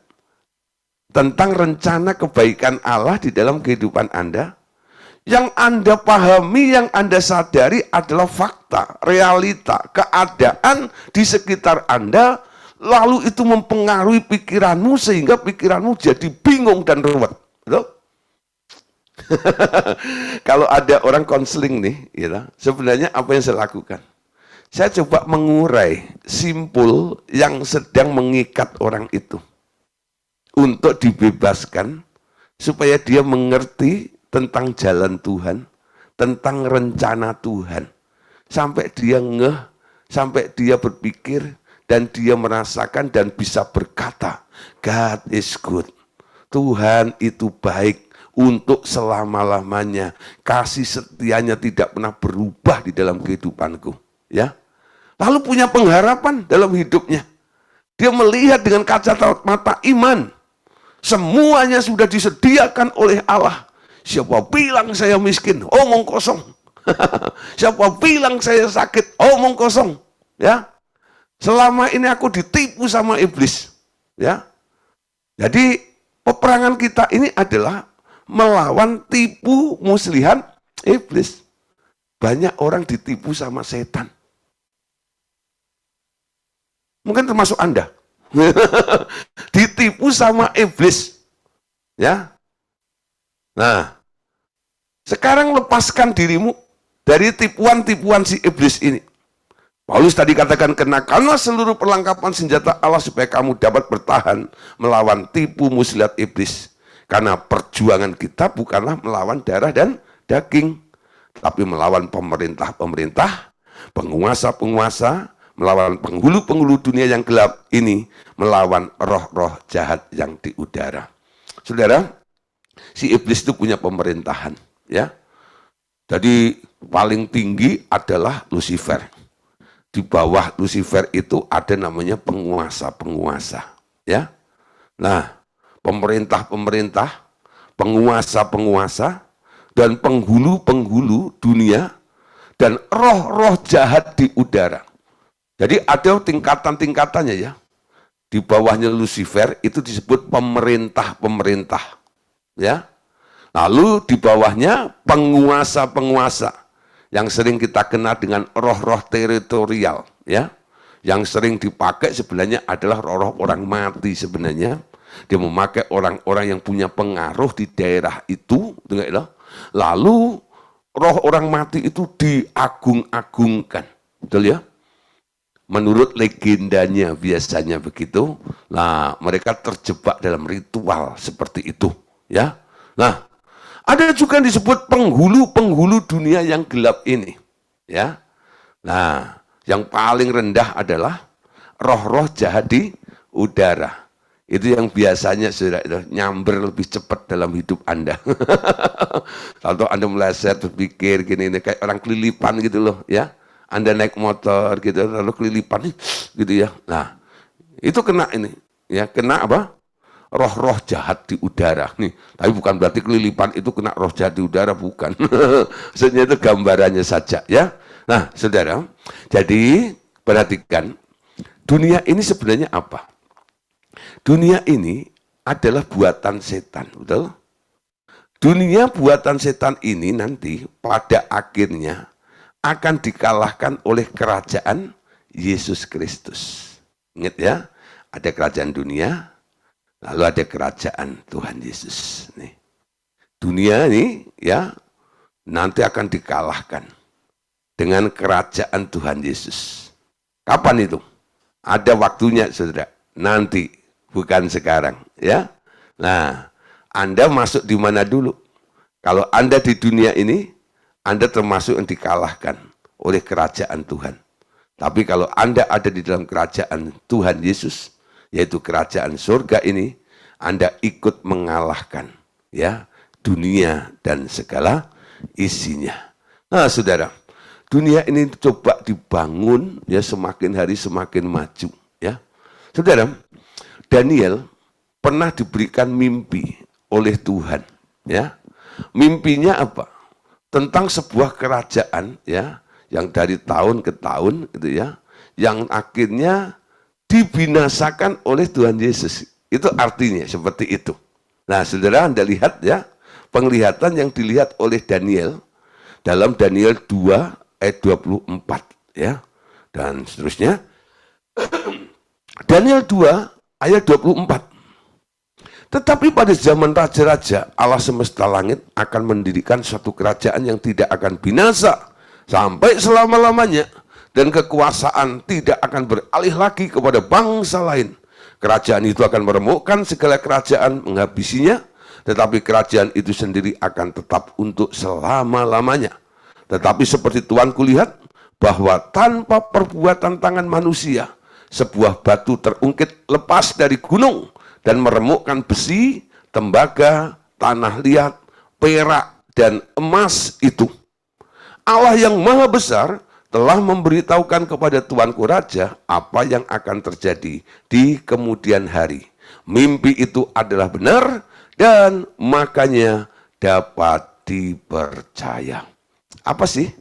tentang rencana kebaikan Allah di dalam kehidupan Anda. Yang Anda pahami, yang Anda sadari adalah fakta, realita, keadaan di sekitar Anda, lalu itu mempengaruhi pikiranmu sehingga pikiranmu jadi bingung dan ruwet. Betul? Kalau ada orang konseling nih, gitu, sebenarnya apa yang saya lakukan? Saya coba mengurai simpul yang sedang mengikat orang itu untuk dibebaskan supaya dia mengerti tentang jalan Tuhan, tentang rencana Tuhan. Sampai dia ngeh, sampai dia berpikir, dan dia merasakan dan bisa berkata, God is good. Tuhan itu baik untuk selama-lamanya. Kasih setianya tidak pernah berubah di dalam kehidupanku. Ya. Lalu punya pengharapan dalam hidupnya. Dia melihat dengan kacamata iman. Semuanya sudah disediakan oleh Allah. Siapa bilang saya miskin? Omong kosong. Siapa bilang saya sakit? Omong kosong. Ya. Selama ini aku ditipu sama iblis. Ya. Jadi peperangan kita ini adalah melawan tipu muslihat iblis. Banyak orang ditipu sama setan. Mungkin termasuk Anda. Ditipu sama iblis. Ya. Nah, sekarang lepaskan dirimu dari tipuan-tipuan si iblis ini. Paulus tadi katakan, kenakanlah seluruh perlengkapan senjata Allah supaya kamu dapat bertahan melawan tipu muslihat iblis. Karena perjuangan kita bukanlah melawan darah dan daging, tapi melawan pemerintah-pemerintah, penguasa-penguasa, melawan penghulu-penghulu dunia yang gelap ini, melawan roh-roh jahat yang di udara. Saudara, si iblis itu punya pemerintahan, ya. Jadi paling tinggi adalah Lucifer. Di bawah Lucifer itu ada namanya penguasa-penguasa, ya. Nah, pemerintah-pemerintah, penguasa-penguasa, dan penghulu-penghulu dunia, dan roh-roh jahat di udara. Jadi ada tingkatan-tingkatannya, ya. Di bawahnya Lucifer itu disebut pemerintah-pemerintah, ya. Lalu di bawahnya penguasa-penguasa yang sering kita kenal dengan roh-roh teritorial, ya. Yang sering dipakai sebenarnya adalah roh-roh orang mati sebenarnya. Dia memakai orang-orang yang punya pengaruh di daerah itu, lalu roh orang mati itu diagung-agungkan. Betul, ya? Menurut legendanya biasanya begitu. Nah, mereka terjebak dalam ritual seperti itu, ya. Nah, ada juga yang disebut penghulu-penghulu dunia yang gelap ini, ya. Nah, yang paling rendah adalah roh-roh jahat di udara. Itu yang biasanya sudah nyamber lebih cepat dalam hidup Anda. Kalau Anda meleset berpikir gini, kayak orang kelilipan gitu loh, ya. Anda naik motor gitu, lalu kelilipan gitu, ya. Nah, itu kena ini, ya, kena apa? Roh-roh jahat di udara. Nih, tapi bukan berarti kelilipan itu kena roh jahat di udara, bukan. Maksudnya itu gambarannya saja, ya. Nah, saudara, jadi perhatikan, dunia ini sebenarnya apa? Dunia ini adalah buatan setan, betul? Dunia buatan setan ini nanti pada akhirnya akan dikalahkan oleh kerajaan Yesus Kristus. Ingat, ya, Ada kerajaan dunia, lalu ada kerajaan Tuhan Yesus. Nih. Dunia ini ya nanti akan dikalahkan dengan kerajaan Tuhan Yesus. Kapan itu? Ada waktunya, saudara. Nanti, bukan sekarang. Ya. Nah, Anda masuk di mana dulu? Kalau Anda di dunia ini, Anda termasuk yang dikalahkan oleh kerajaan Tuhan. Tapi kalau Anda ada di dalam kerajaan Tuhan Yesus, yaitu kerajaan surga ini, Anda ikut mengalahkan ya dunia dan segala isinya. Nah, saudara, dunia ini coba dibangun ya semakin hari semakin maju ya. Saudara, Daniel pernah diberikan mimpi oleh Tuhan ya. Mimpinya apa? Tentang sebuah kerajaan ya yang dari tahun ke tahun gitu ya, yang akhirnya dibinasakan oleh Tuhan Yesus. Itu artinya seperti itu. Nah, saudara, Anda lihat ya, penglihatan yang dilihat oleh Daniel dalam Daniel 2 ayat 24 ya. Dan seterusnya Daniel 2 ayat 24. Tetapi pada zaman raja-raja Allah semesta langit akan mendirikan suatu kerajaan yang tidak akan binasa sampai selama-lamanya, dan kekuasaan tidak akan beralih lagi kepada bangsa lain. Kerajaan itu akan meremukkan segala kerajaan, menghabisinya, tetapi kerajaan itu sendiri akan tetap untuk selama-lamanya. Tetapi seperti Tuhan kulihat bahwa tanpa perbuatan tangan manusia, sebuah batu terungkit lepas dari gunung dan meremukkan besi, tembaga, tanah liat, perak, dan emas itu. Allah yang maha besar telah memberitahukan kepada tuanku raja apa yang akan terjadi di kemudian hari. Mimpi itu adalah benar dan makanya dapat dipercaya. Apa sih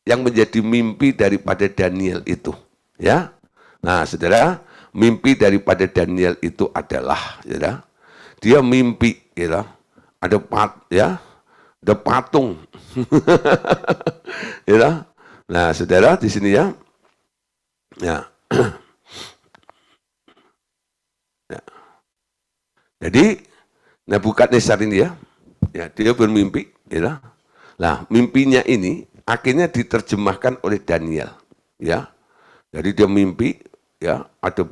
yang menjadi mimpi daripada Daniel itu? Ya, nah, saudara, mimpi daripada Daniel itu adalah, ya, dia mimpi, ya, ada patung, ya. Nah, saudara, di sini ya, ya. Ya. Jadi Nebukadnezar ini ya, dia bermimpi, ya. Nah, mimpinya ini akhirnya diterjemahkan oleh Daniel, ya. Jadi dia mimpi, ya, ada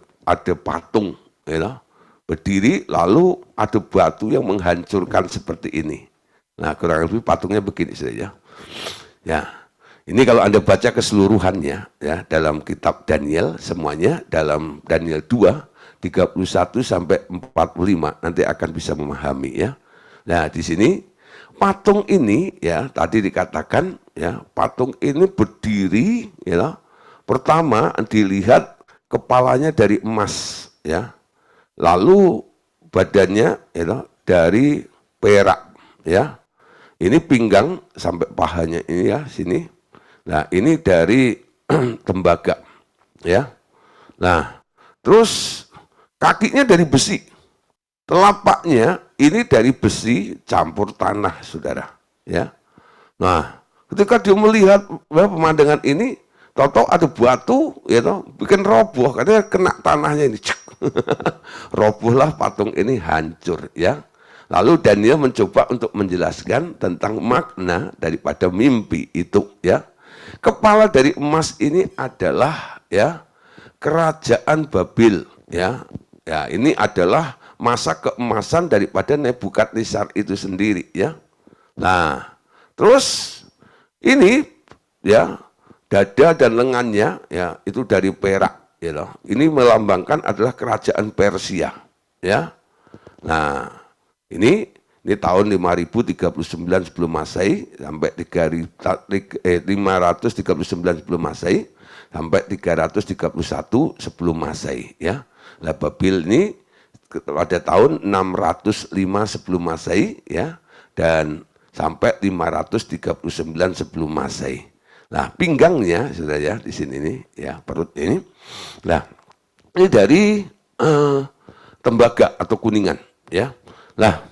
patung, ya, berdiri, lalu ada batu yang menghancurkan seperti ini. Nah, kurang lebih patungnya begini saja. Ya, ini kalau Anda baca keseluruhannya, ya, dalam kitab Daniel semuanya, dalam Daniel 2 31 sampai 45 nanti akan bisa memahami ya. Nah, di sini patung ini ya tadi dikatakan ya, patung ini berdiri ya. Pertama dilihat kepalanya dari emas ya. Lalu badannya ya dari perak ya. Ini pinggang sampai pahanya ini ya sini. Nah, ini dari tembaga ya. Nah, terus kakinya dari besi, telapaknya ini dari besi campur tanah, saudara. Ya, nah ketika dia melihat pemandangan ini, tahu-tahu ada batu, ya toh, bikin roboh, katanya kena tanahnya ini, robohlah patung ini, hancur, ya. Lalu Daniel mencoba untuk menjelaskan tentang makna daripada mimpi itu, ya. Kepala dari emas ini adalah, ya, kerajaan Babel, ya. Ya, ini adalah masa keemasan daripada Nebukadnezar itu sendiri, ya. Nah, terus ini ya dada dan lengannya ya itu dari perak, ya loh. Ini melambangkan adalah kerajaan Persia, ya. Nah, ini tahun 5039 sebelum Masehi sampai 539 sebelum Masehi sampai 331 sebelum Masehi, ya. Nah, Babel ini pada tahun 605 sebelum Masehi ya, dan sampai 539 sebelum Masehi. Nah, pinggangnya sudah ya di sini nih ya, perut ini. Nah, ini dari tembaga atau kuningan ya. Nah,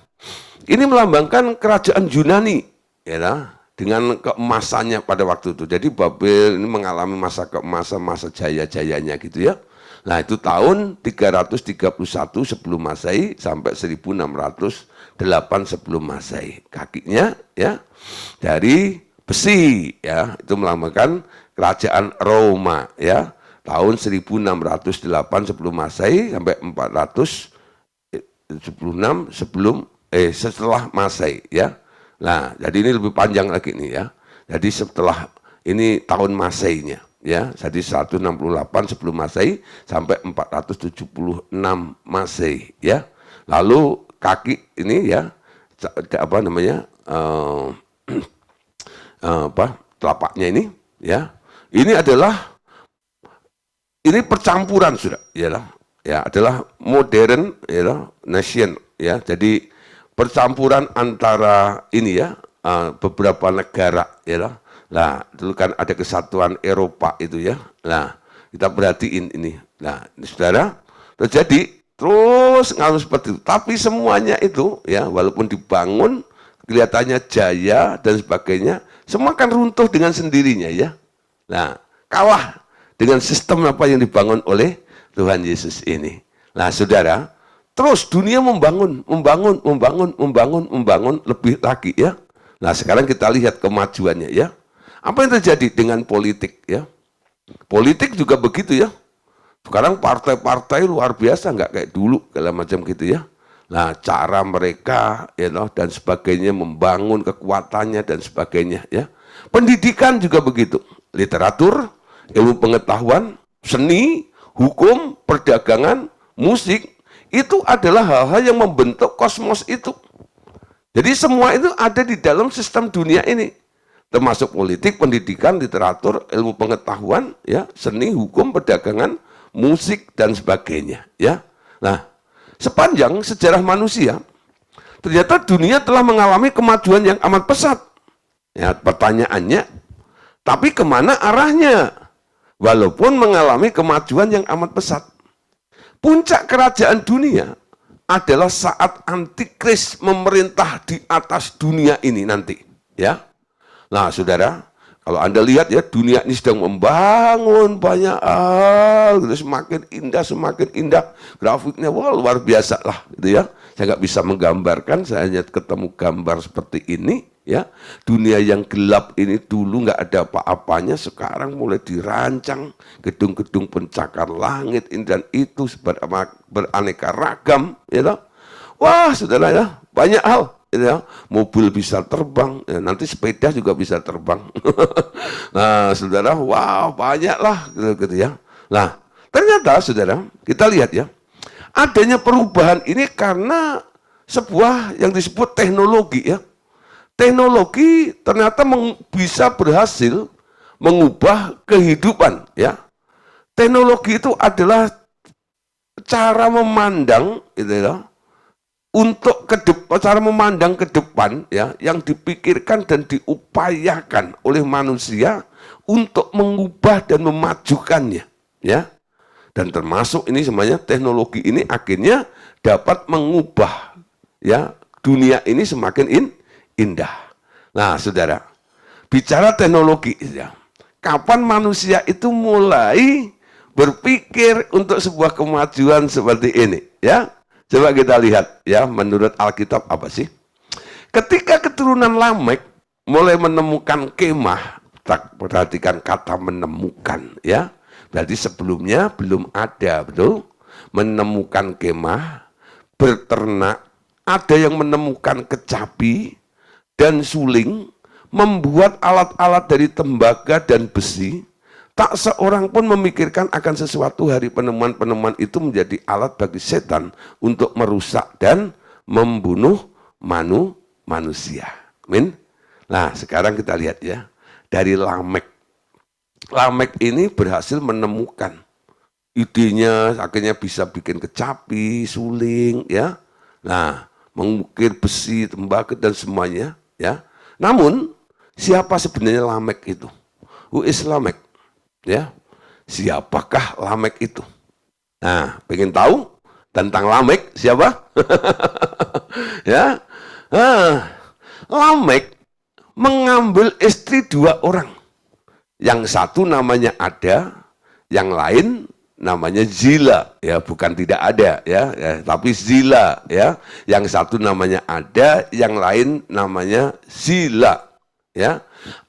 ini melambangkan kerajaan Yunani ya, dengan keemasannya pada waktu itu. Jadi Babel ini mengalami masa keemasan, masa jaya-jayanya gitu ya. Nah, itu tahun 331 sebelum Masehi sampai 1608 sebelum Masehi. Kakinya ya dari besi ya, itu melambangkan kerajaan Roma ya. Tahun 1608 sebelum Masehi sampai 476 setelah Masehi ya. Nah, jadi ini lebih panjang lagi nih ya. Jadi setelah ini tahun Masehinya ya, jadi 168 sebelum Masehi sampai 476 Masehi ya. Lalu kaki ini ya apa namanya telapaknya ini ya. Ini percampuran sudah ya adalah modern ya nation ya. Jadi percampuran antara ini ya beberapa negara ya. Nah, dulu kan ada kesatuan Eropa itu ya. Nah, kita perhatiin ini. Nah, ini saudara, terjadi terus ngaruh seperti itu. Tapi semuanya itu ya, walaupun dibangun kelihatannya jaya dan sebagainya, semua kan runtuh dengan sendirinya ya. Nah, kalah dengan sistem apa yang dibangun oleh Tuhan Yesus ini. Nah, saudara, terus dunia membangun lebih lagi ya. Nah, sekarang kita lihat kemajuannya ya. Apa yang terjadi dengan politik ya? Politik juga begitu ya. Sekarang partai-partai luar biasa, nggak kayak dulu, segala macam gitu ya. Nah, cara mereka ya dan sebagainya membangun kekuatannya dan sebagainya ya. Pendidikan juga begitu. Literatur, ilmu pengetahuan, seni, hukum, perdagangan, musik, itu adalah hal-hal yang membentuk kosmos itu. Jadi semua itu ada di dalam sistem dunia ini. Termasuk politik, pendidikan, literatur, ilmu pengetahuan, ya, seni, hukum, perdagangan, musik dan sebagainya, ya. Nah, sepanjang sejarah manusia, ternyata dunia telah mengalami kemajuan yang amat pesat. Ya, pertanyaannya, tapi kemana arahnya? Walaupun mengalami kemajuan yang amat pesat. Puncak kerajaan dunia adalah saat antikris memerintah di atas dunia ini nanti, ya. Nah, saudara, kalau Anda lihat ya, dunia ini sedang membangun banyak hal, gitu, semakin indah, grafiknya wah luar biasa lah, gitu ya. Saya nggak bisa menggambarkan, saya hanya ketemu gambar seperti ini, ya. Dunia yang gelap ini dulu nggak ada apa-apanya, sekarang mulai dirancang gedung-gedung pencakar langit ini dan itu beraneka ragam, ya. Wah, saudara ya, banyak hal. Ya, mobil bisa terbang, ya, nanti sepeda juga bisa terbang. Nah, saudara, wow, banyak lah, gitu ya. Nah, ternyata, saudara, kita lihat ya, adanya perubahan ini karena sebuah yang disebut teknologi ya. Teknologi ternyata bisa berhasil mengubah kehidupan ya. Teknologi itu adalah cara memandang, gitu ya. Untuk cara memandang ke depan ya yang dipikirkan dan diupayakan oleh manusia untuk mengubah dan memajukannya ya. Dan termasuk ini semuanya teknologi ini akhirnya dapat mengubah ya dunia ini semakin indah. Nah, saudara, bicara teknologi ya. Kapan manusia itu mulai berpikir untuk sebuah kemajuan seperti ini ya? Coba kita lihat ya, menurut Alkitab apa sih? Ketika keturunan Lamek mulai menemukan kemah, perhatikan kata menemukan ya. Berarti sebelumnya belum ada, betul? Menemukan kemah, berternak, ada yang menemukan kecapi dan suling, membuat alat-alat dari tembaga dan besi. Tak seorang pun memikirkan akan sesuatu hari penemuan-penemuan itu menjadi alat bagi setan untuk merusak dan membunuh manusia. Amin. Nah, sekarang kita lihat ya. Dari Lamek. Lamek ini berhasil menemukan idenya, akhirnya bisa bikin kecapi, suling, ya. Nah, mengukir besi, tembaga dan semuanya, ya. Namun, siapa sebenarnya Lamek itu? Who is Lamek? Ya, siapakah Lamek itu? Nah, pengen tahu tentang Lamek siapa? Ya, Lamek mengambil istri 2 orang. Yang satu namanya Ada, yang lain namanya zila, ya, bukan tidak ada, ya, tapi zila, ya. Yang satu namanya ada, yang lain namanya zila, ya.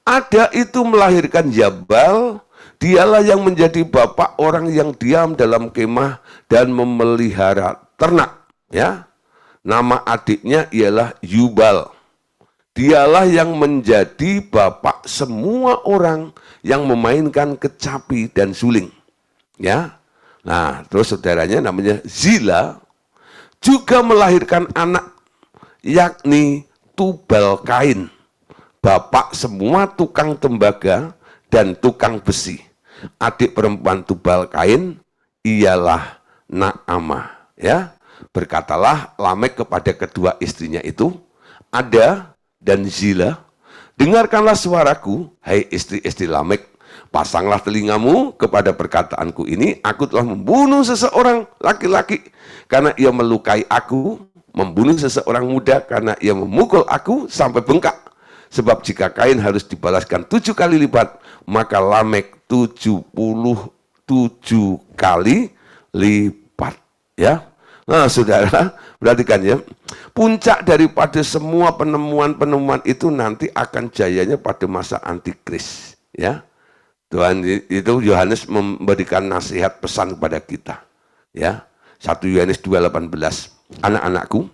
Ada itu melahirkan Jabal, dialah yang menjadi bapak orang yang diam dalam kemah dan memelihara ternak, ya. Nama adiknya ialah Yubal. Dialah yang menjadi bapak semua orang yang memainkan kecapi dan suling. Ya. Nah, terus saudaranya namanya Zila juga melahirkan anak yakni Tubal Kain. Bapak semua tukang tembaga dan tukang besi. Adik perempuan Tubal Kain ialah Naamah, ya. Berkatalah Lamek kepada kedua istrinya itu, Ada dan Zila, dengarkanlah suaraku, hai istri-istri Lamek, pasanglah telingamu kepada perkataanku ini, aku telah membunuh seseorang laki-laki karena ia melukai aku, membunuh seseorang muda karena ia memukul aku sampai bengkak. Sebab jika Kain harus dibalaskan 7 kali lipat, maka Lamek 77 kali lipat. Ya. Nah, saudara, perhatikan ya. Puncak daripada semua penemuan-penemuan itu nanti akan jayanya pada masa antikris. Ya. Tuhan itu Yohanes memberikan nasihat pesan kepada kita. Ya. 1 Yohanes 2:18. Anak-anakku,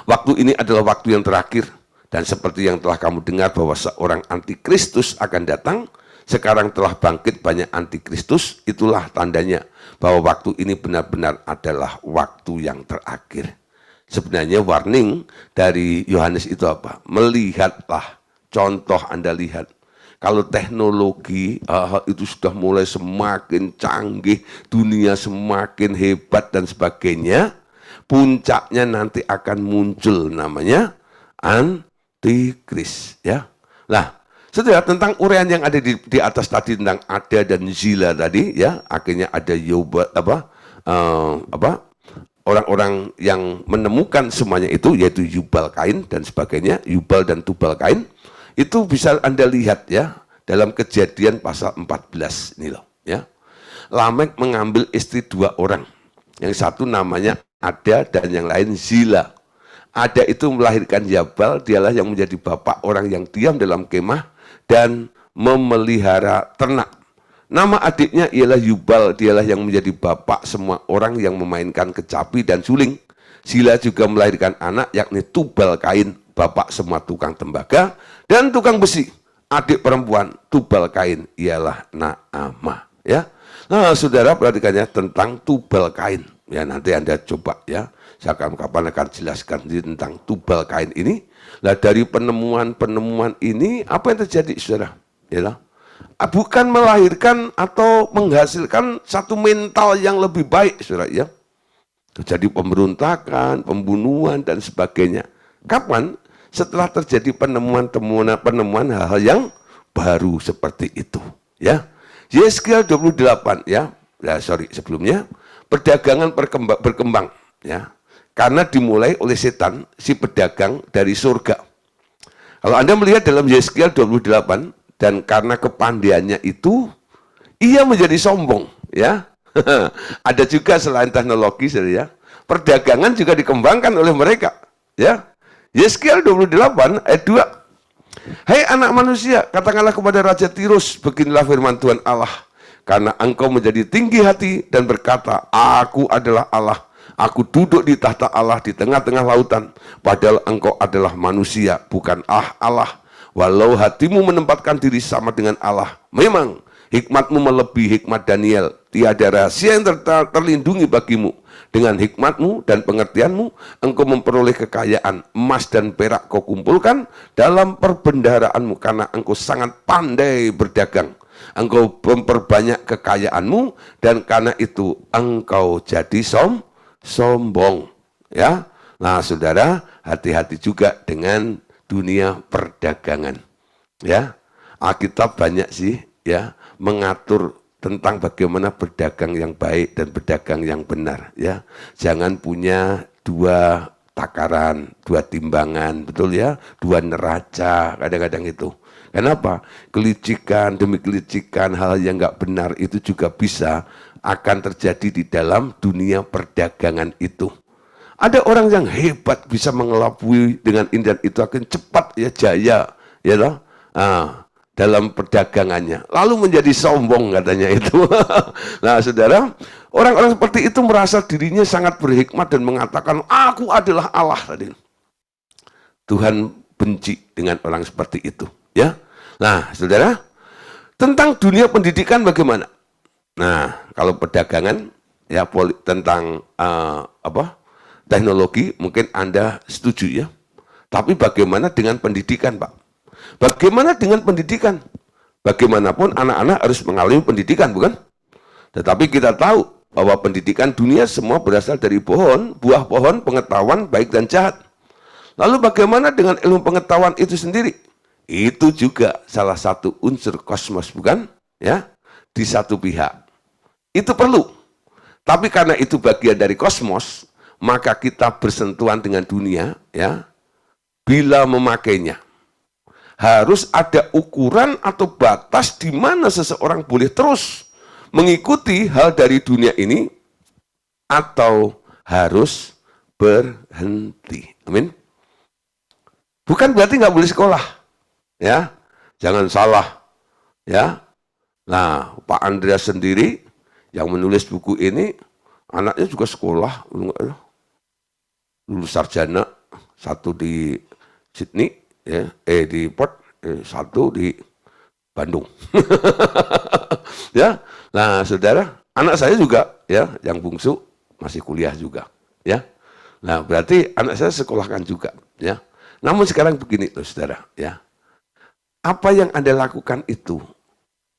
waktu ini adalah waktu yang terakhir. Dan seperti yang telah kamu dengar bahwa seorang antikristus akan datang, sekarang telah bangkit banyak antikristus, itulah tandanya bahwa waktu ini benar-benar adalah waktu yang terakhir. Sebenarnya warning dari Yohanes itu apa? Melihatlah, contoh Anda lihat. Kalau teknologi itu sudah mulai semakin canggih, dunia semakin hebat dan sebagainya, puncaknya nanti akan muncul namanya antikris, ya. Nah, setelah tentang uraian yang ada di atas tadi tentang ada dan zila tadi, ya, akhirnya ada Yubal, orang-orang yang menemukan semuanya itu, yaitu Yubal Kain dan sebagainya, Yubal dan Tubal Kain, itu bisa Anda lihat ya dalam Kejadian pasal 14 ini loh, ya. Lamek mengambil istri 2 orang, yang satu namanya Ada dan yang lain Zila. Ada itu melahirkan Jabal, dialah yang menjadi bapak orang yang diam dalam kemah dan memelihara ternak. Nama adiknya ialah Yubal, dialah yang menjadi bapak semua orang yang memainkan kecapi dan suling. Zila juga melahirkan anak yakni Tubal Kain, bapak semua tukang tembaga dan tukang besi. Adik perempuan Tubal Kain ialah Naamah, ya. Nah, saudara perhatikannya tentang Tubal Kain. Ya, nanti Anda coba ya. Saya kapan akan jelaskan tentang Tubal Kain ini. Nah, dari penemuan-penemuan ini apa yang terjadi, saudara? Ya, bukan melahirkan atau menghasilkan satu mental yang lebih baik, saudara, ya. Terjadi pemberontakan, pembunuhan dan sebagainya. Kapan? Setelah terjadi penemuan hal-hal yang baru seperti itu, ya. Yeskiel 28, ya. Nah, sebelumnya perdagangan berkembang, ya. Karena dimulai oleh setan, si pedagang dari surga. Kalau Anda melihat dalam Yeskiel 28, dan karena kepandaiannya itu, ia menjadi sombong, ya. Ada juga selain teknologi, ya, perdagangan juga dikembangkan oleh mereka, ya. Yeskiel 28 ayat 2. Hai anak manusia, katakanlah kepada Raja Tirus, beginilah firman Tuhan Allah, karena engkau menjadi tinggi hati dan berkata, aku adalah Allah, aku duduk di tahta Allah di tengah-tengah lautan, padahal engkau adalah manusia, bukan Allah. Walau hatimu menempatkan diri sama dengan Allah, memang hikmatmu melebihi hikmat Daniel, tiada rahasia yang terlindungi bagimu. Dengan hikmatmu dan pengertianmu, engkau memperoleh kekayaan, emas dan perak kau kumpulkan dalam perbendaharaanmu, karena engkau sangat pandai berdagang. Engkau memperbanyak kekayaanmu, dan karena itu engkau jadi sombong, ya. Nah, saudara, hati-hati juga dengan dunia perdagangan, ya. Alkitab banyak sih, ya, mengatur tentang bagaimana berdagang yang baik dan berdagang yang benar, ya. Jangan punya 2 takaran, 2 timbangan, betul ya, 2 neraca, kadang-kadang itu. Kenapa? Kelicikan demi kelicikan, hal yang nggak benar itu juga bisa akan terjadi di dalam dunia perdagangan itu. Ada orang yang hebat bisa mengelabui dengan indah itu akan cepat ya jaya ya loh. Dalam perdagangannya. Lalu menjadi sombong katanya itu. Nah, saudara, orang-orang seperti itu merasa dirinya sangat berhikmat dan mengatakan aku adalah Allah tadi. Tuhan benci dengan orang seperti itu, ya. Nah, saudara, tentang dunia pendidikan bagaimana? Nah, kalau perdagangan ya tentang teknologi mungkin Anda setuju ya. Tapi bagaimana dengan pendidikan, Pak? Bagaimana dengan pendidikan? Bagaimanapun anak-anak harus mengalami pendidikan, bukan? Tetapi kita tahu bahwa pendidikan dunia semua berasal dari buah pohon pengetahuan baik dan jahat. Lalu bagaimana dengan ilmu pengetahuan itu sendiri? Itu juga salah satu unsur kosmos, bukan? Ya, di satu pihak. Itu perlu. Tapi karena itu bagian dari kosmos, maka kita bersentuhan dengan dunia, ya. Bila memakainya, harus ada ukuran atau batas di mana seseorang boleh terus mengikuti hal dari dunia ini atau harus berhenti. Amin. Bukan berarti nggak boleh sekolah, ya. Jangan salah, ya. Nah, Pak Andreas sendiri yang menulis buku ini, anaknya juga sekolah, lulus sarjana, satu di Sydney, ya, di Perth, satu di Bandung. Ya, nah saudara, anak saya juga, ya, yang bungsu masih kuliah juga, ya. Nah berarti anak saya sekolahkan juga, ya. Namun sekarang begini, loh, saudara, ya. Apa yang Anda lakukan itu,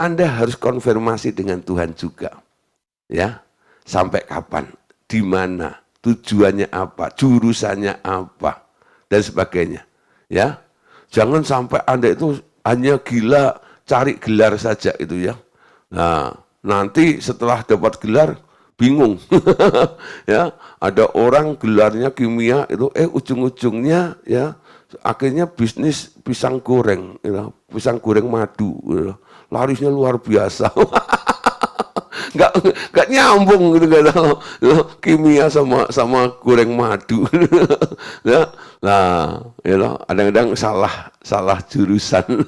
Anda harus konfirmasi dengan Tuhan juga, ya. Sampai kapan, di mana, tujuannya apa, jurusannya apa, dan sebagainya. Ya, jangan sampai Anda itu hanya gila cari gelar saja itu ya. Nah, nanti setelah dapat gelar bingung. Ya, ada orang gelarnya kimia itu ujung-ujungnya ya akhirnya bisnis pisang goreng, ya, pisang goreng madu, ya. Larisnya luar biasa. Nggak nyambung gitu kan, kimia sama goreng madu. Ya, nah, kadang-kadang salah jurusan.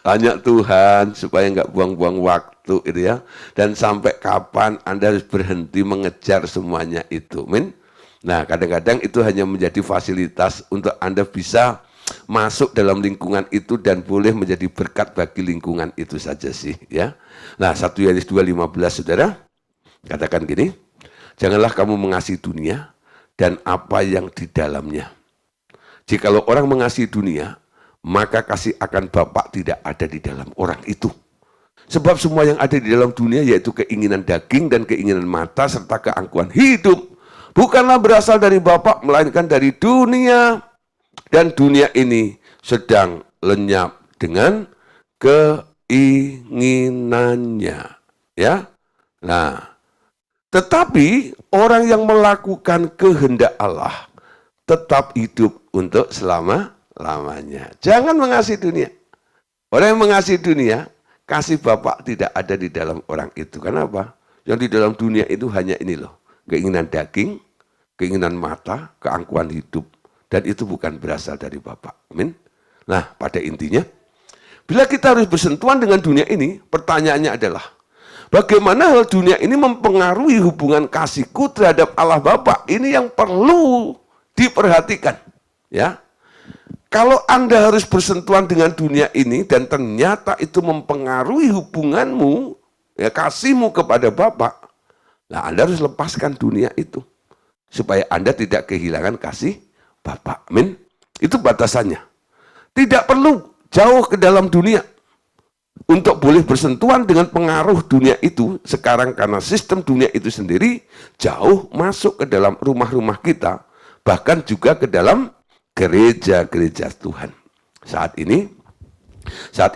Tanya Tuhan supaya nggak buang-buang waktu gitu ya. Dan sampai kapan Anda harus berhenti mengejar semuanya itu, amin. Nah, kadang-kadang itu hanya menjadi fasilitas untuk Anda bisa masuk dalam lingkungan itu dan boleh menjadi berkat bagi lingkungan itu saja sih ya. Nah, 1 Yohanes 2:15 saudara katakan gini, janganlah kamu mengasihi dunia dan apa yang di dalamnya. Jikalau orang mengasihi dunia, maka kasih akan Bapa tidak ada di dalam orang itu. Sebab semua yang ada di dalam dunia yaitu keinginan daging dan keinginan mata serta keangkuhan hidup bukanlah berasal dari Bapa melainkan dari dunia. Dan dunia ini sedang lenyap dengan keinginannya, ya. Nah, tetapi orang yang melakukan kehendak Allah tetap hidup untuk selama-lamanya. Jangan mengasihi dunia. Orang yang mengasihi dunia, kasih Bapa tidak ada di dalam orang itu. Kenapa? Yang di dalam dunia itu hanya ini loh, keinginan daging, keinginan mata, keangkuhan hidup. Dan itu bukan berasal dari Bapa. Amin. Nah, pada intinya, bila kita harus bersentuhan dengan dunia ini, pertanyaannya adalah, bagaimana hal dunia ini mempengaruhi hubungan kasihku terhadap Allah Bapa? Ini yang perlu diperhatikan. Ya, kalau Anda harus bersentuhan dengan dunia ini dan ternyata itu mempengaruhi hubunganmu, ya kasihmu kepada Bapa, nah Anda harus lepaskan dunia itu supaya Anda tidak kehilangan kasih Bapak, amin. Itu batasannya. Tidak perlu jauh ke dalam dunia untuk boleh bersentuhan dengan pengaruh dunia itu. Sekarang karena sistem dunia itu sendiri jauh masuk ke dalam rumah-rumah kita, bahkan juga ke dalam gereja-gereja Tuhan. Saat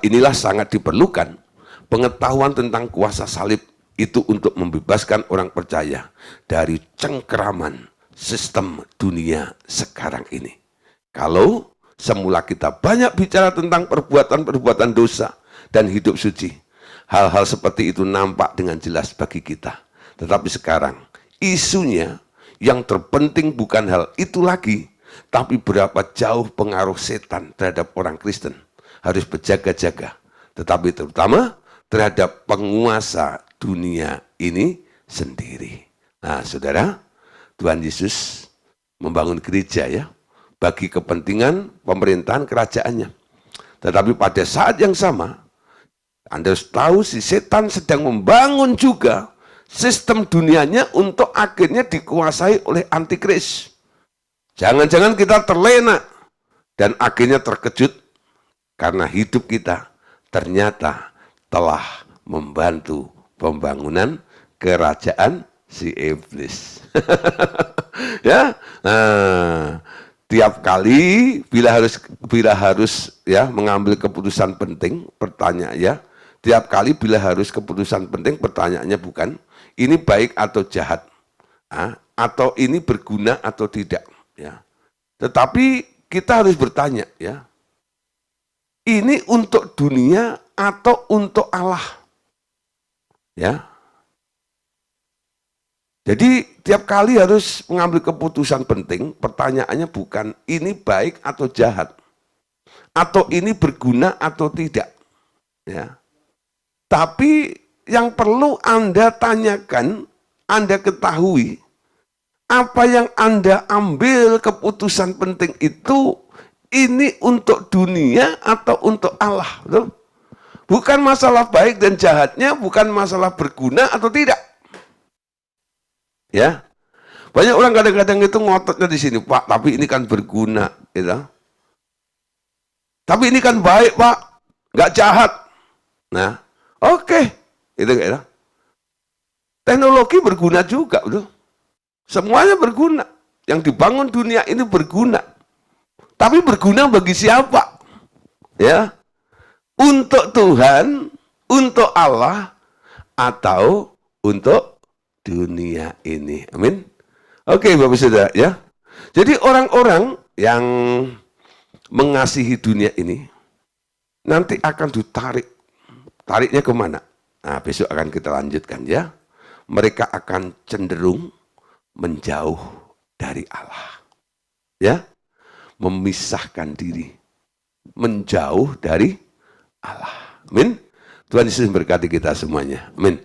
inilah sangat diperlukan pengetahuan tentang kuasa salib itu untuk membebaskan orang percaya dari cengkeraman sistem dunia sekarang ini. Kalau semula kita banyak bicara tentang perbuatan-perbuatan dosa dan hidup suci, hal-hal seperti itu nampak dengan jelas bagi kita. Tetapi sekarang, isunya yang terpenting bukan hal itu lagi, tapi berapa jauh pengaruh setan terhadap orang Kristen. Harus berjaga-jaga. Tetapi terutama terhadap penguasa dunia ini sendiri. Nah, saudara, Tuhan Yesus membangun gereja ya, bagi kepentingan pemerintahan kerajaannya. Tetapi pada saat yang sama, Anda harus tahu si setan sedang membangun juga sistem dunianya untuk akhirnya dikuasai oleh antikris. Jangan-jangan kita terlena dan akhirnya terkejut karena hidup kita ternyata telah membantu pembangunan kerajaan si iblis. Ya, nah, tiap kali bila harus ya mengambil keputusan penting, pertanyaan ya, tiap kali bila harus keputusan penting, pertanyaannya bukan ini baik atau jahat, atau ini berguna atau tidak, ya. Tetapi kita harus bertanya, ya, ini untuk dunia atau untuk Allah, ya. Jadi tiap kali harus mengambil keputusan penting, pertanyaannya bukan ini baik atau jahat, atau ini berguna atau tidak, ya. Tapi yang perlu Anda tanyakan, Anda ketahui, apa yang Anda ambil keputusan penting itu, ini untuk dunia atau untuk Allah, betul? Bukan masalah baik dan jahatnya, bukan masalah berguna atau tidak. Ya, banyak orang kadang-kadang itu ngototnya di sini, Pak, tapi ini kan berguna, gitu. Tapi ini kan baik, Pak, nggak jahat. Nah, oke, itu gitu. Teknologi berguna juga, betul. Semuanya berguna. Yang dibangun dunia ini berguna. Tapi berguna bagi siapa? Ya, untuk Tuhan, untuk Allah, atau untuk dunia ini. Amin. Oke, Bapak Saudara, ya. Jadi orang-orang yang mengasihi dunia ini nanti akan ditarik. Tariknya kemana? Nah, besok akan kita lanjutkan, ya. Mereka akan cenderung menjauh dari Allah. Ya. Memisahkan diri. Menjauh dari Allah. Amin. Tuhan Yesus memberkati kita semuanya. Amin.